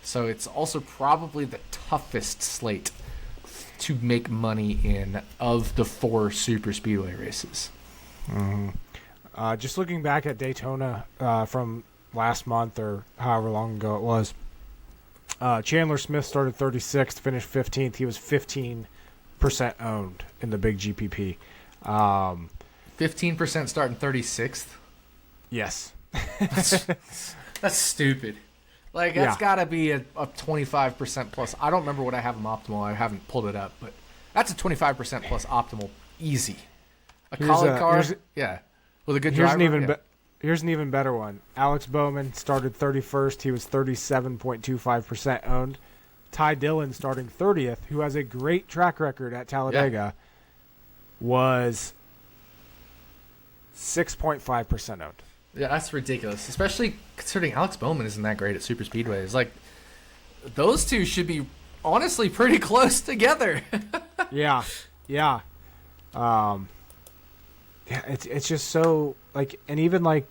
So it's also probably the toughest slate to make money in of the 4 super speedway races. Mm-hmm. Just looking back at Daytona from last month or however long ago it was, Chandler Smith started 36th, finished 15th. He was 15% owned in the big GPP. 15% starting 36th? Yes. That's stupid. That's got to be a 25% plus. I don't remember what I have him optimal. I haven't pulled it up, but that's a 25% plus optimal easy. Collie car, with a good driver. Here's an even better one. Alex Bowman started 31st. He was 37.25% owned. Ty Dillon starting 30th, who has a great track record at Talladega, was 6.5% owned. Yeah, that's ridiculous, especially considering Alex Bowman isn't that great at super speedways. Those two should be honestly pretty close together. Yeah. It's just so and even JJ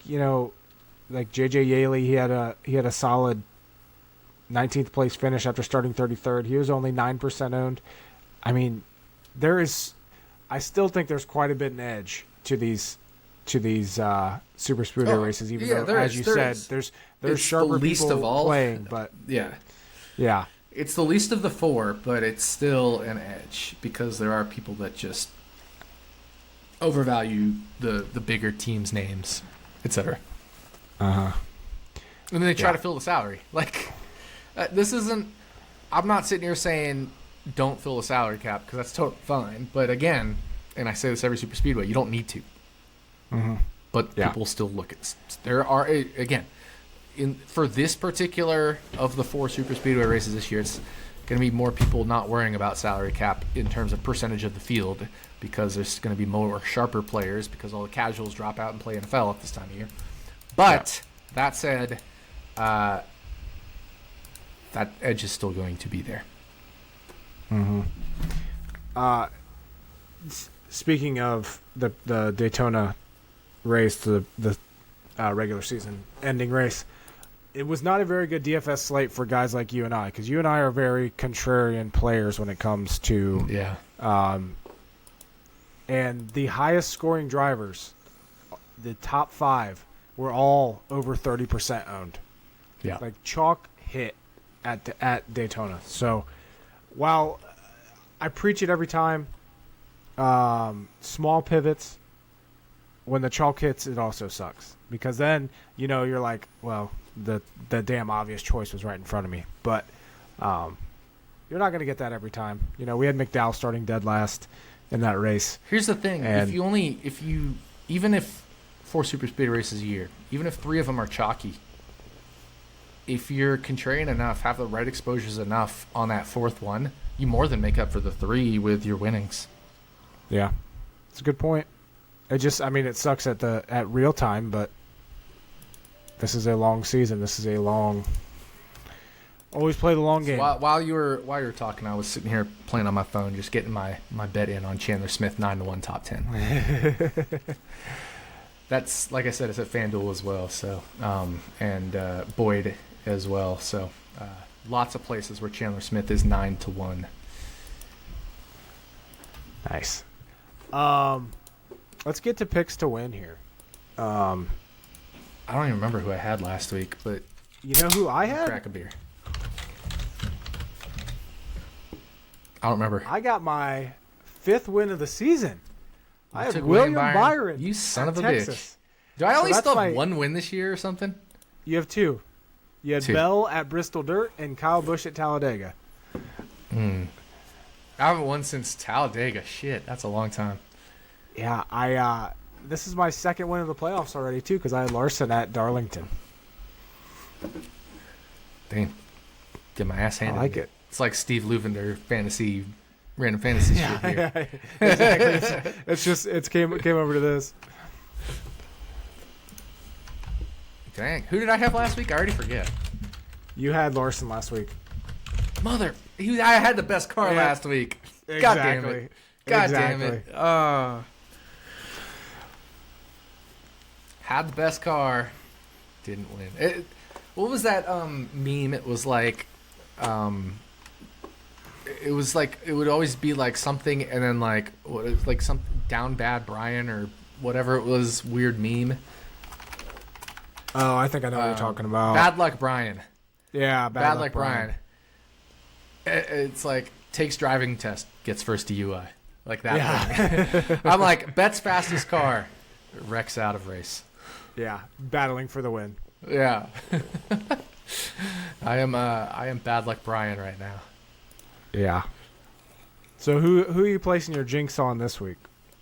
Yaley, he had a solid 19th place finish after starting 33rd. He was only 9% owned. I mean, I still think there's quite a bit an edge to these super speedway races, even though, as you said, there's sharper people playing, but yeah, it's the least of the 4, but it's still an edge because there are people that just overvalue the bigger teams' names, etc. And then they try to fill the salary. This isn't. I'm not sitting here saying don't fill the salary cap, because that's totally fine. But again, and I say this every super speedway, you don't need to. But people still look at. There are again, for this particular of the 4 super speedway races this year, it's going to be more people not worrying about salary cap in terms of percentage of the field, because there's going to be more sharper players because all the casuals drop out and play NFL at this time of year. But that said, that edge is still going to be there. Mm-hmm. Speaking of the Daytona race, the regular season ending race, it was not a very good DFS slate for guys like you and I, because you and I are very contrarian players when it comes to and the highest scoring drivers, the top 5, were all over 30% owned. Yeah, like chalk hit at Daytona. So while I preach it every time, small pivots, when the chalk hits, it also sucks, because then you're like, well, the damn obvious choice was right in front of me. But you're not going to get that every time. We had McDowell starting dead last in that race. Here's the thing: even if 4 super speed races a year, even if 3 of them are chalky, if you're contrarian enough, have the right exposures enough on that 4th one, you more than make up for the 3 with your winnings. Yeah, it's a good point. It sucks at real time, but this is a long season. This is a long. Always play the long game. So while you were talking, I was sitting here playing on my phone, just getting my bet in on Chandler Smith 9-1 top 10. That's, like I said, it's at FanDuel as well. So and Boyd as well. So lots of places where Chandler Smith is 9-1. Nice. Let's get to picks to win here. I don't even remember who I had last week, but you know who I had? Crack a beer. I don't remember. I got my 5th win of the season. I have William Byron. You son of a Texas. bitch. Do I only still have 1 win this year or something? You have 2. You had 2. Bell at Bristol Dirt and Kyle Busch at Talladega. I haven't won since Talladega. Shit, that's a long time. Yeah, this is my 2nd win of the playoffs already too, because I had Larson at Darlington. Dang, get my ass handed. I like it. It's like Steve Luvender random fantasy shit here. Yeah, exactly. It came over to this. Dang, who did I have last week? I already forget. You had Larson last week. I had the best car last week. Exactly. God damn it. God damn it. Had the best car, didn't win. What was that meme? It was like, it would always be like something, and then like some down bad Brian or whatever it was, weird meme. Oh, I think I know what you're talking about. Bad luck Brian. Yeah, bad luck Brian. It's like takes driving test, gets first DUI, like that. Yeah. I'm like, Bet's fastest car, wrecks out of race. Yeah, battling for the win. Yeah. I am bad luck Brian right now. Yeah. So who are you placing your jinx on this week?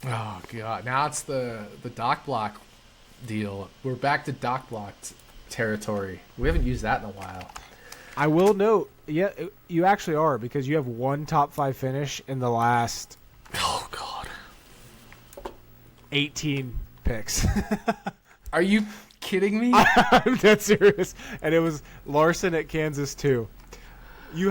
Oh god, now it's the doc block deal. We're back to doc block territory. We haven't used that in a while. I will note, yeah, you actually are, because you have 1 top 5 finish in the last. Oh god. 18 picks. Are you kidding me? I'm dead serious. And it was Larson at Kansas too. You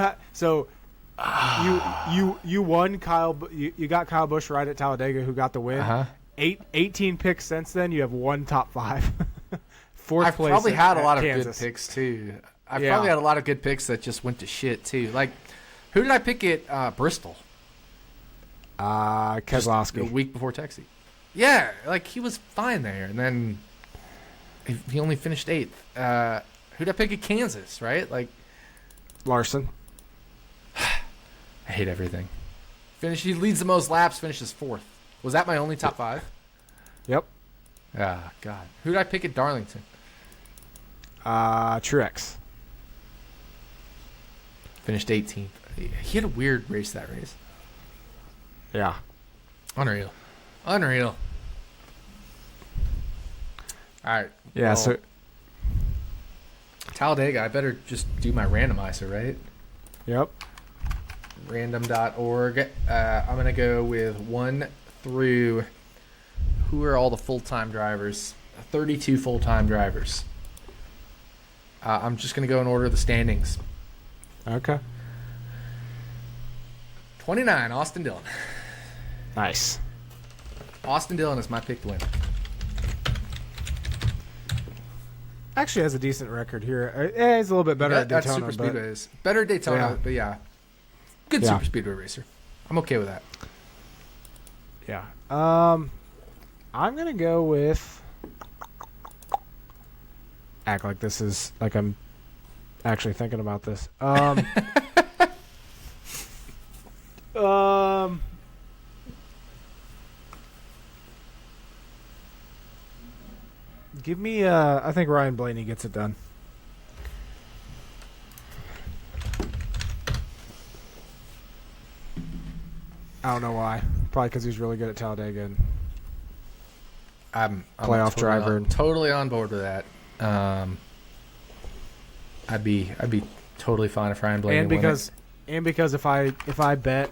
won Kyle. You got Kyle Busch right at Talladega, who got the win. 18 picks since then. You have 1 top 5. Fourth place. I've probably had a lot of Kansas. good picks too. I've probably had a lot of good picks that just went to shit too. Like, who did I pick at Bristol? Keselowski. A week before Texas. Yeah, like he was fine there, and then he only finished 8th. Who did I pick at Kansas? Right, like Larson. I hate everything. He leads the most laps. Finishes 4th. Was that my only top 5? Yep. Ah, God. Who did I pick at Darlington? Truex. Finished 18th. He had a weird race that race. Yeah. Unreal. All right. Yeah. Well, So Talladega. I better just do my randomizer, right? Yep. Random.org. I'm gonna go with 1 through. Who are all the full-time drivers? 32 full-time drivers. I'm just gonna go in order of the standings. Okay. 29, Austin Dillon. Nice. Austin Dillon is my pick to win. Actually has a decent record here. He's a little bit better at Daytona. Super Speedways. Better at Daytona, yeah. but yeah. Good Super Speedway racer. I'm okay with that. Yeah. I'm going to go with... Act like this is... Like I'm actually thinking about this. Give me... I think Ryan Blaney gets it done. I don't know why. Probably because he's really good at Talladega and I'm playoff driver. Totally on board with that. I'd be totally fine if Ryan Blaney and because if I bet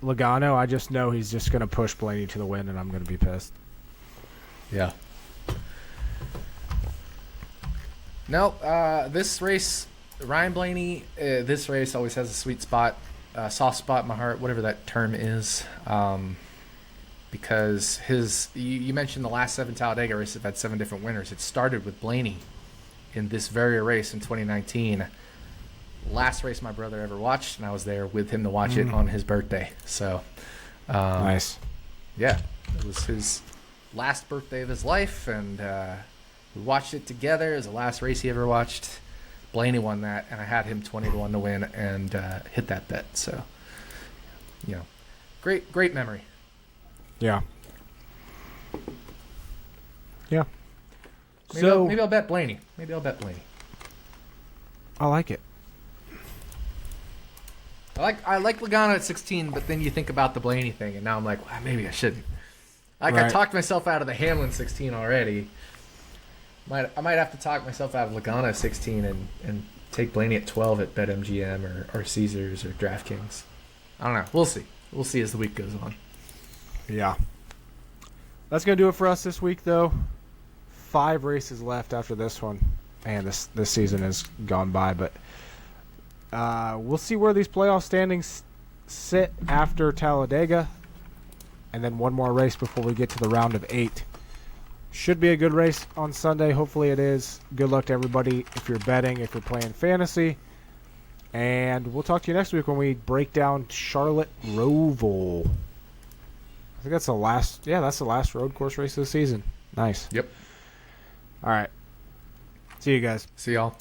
Logano, I just know he's just going to push Blaney to the win, and I'm going to be pissed. Yeah. No, this race, Ryan Blaney, this race always has a sweet spot, soft spot in my heart, whatever that term is, because you mentioned the last 7 Talladega races have had 7 different winners. It started with Blaney in this very race in 2019. Last race my brother ever watched, and I was there with him to watch it on his birthday. So, nice. Yeah, it was his last birthday of his life, and we watched it together. It was the last race he ever watched. Blaney won that, and I had him 20-1 to win and hit that bet. So, great memory. Yeah. Yeah. Maybe I'll bet Blaney. I like it. I like Logano at 16, but then you think about the Blaney thing, and now I'm like, well, maybe I shouldn't. I talked myself out of the Hamlin 16 already. I might have to talk myself out of Logano at 16 and take Blaney at 12 at BetMGM or Caesars or DraftKings. I don't know. We'll see. We'll see as the week goes on. Yeah. That's going to do it for us this week, though. 5 races left after this one. Man, this season has gone by, but we'll see where these playoff standings sit after Talladega, and then one more race before we get to the round of 8. Should be a good race on Sunday. Hopefully it is. Good luck to everybody if you're betting, if you're playing fantasy. And we'll talk to you next week when we break down Charlotte Roval. I think that's the last road course race of the season. Nice. Yep. All right. See you guys. See y'all.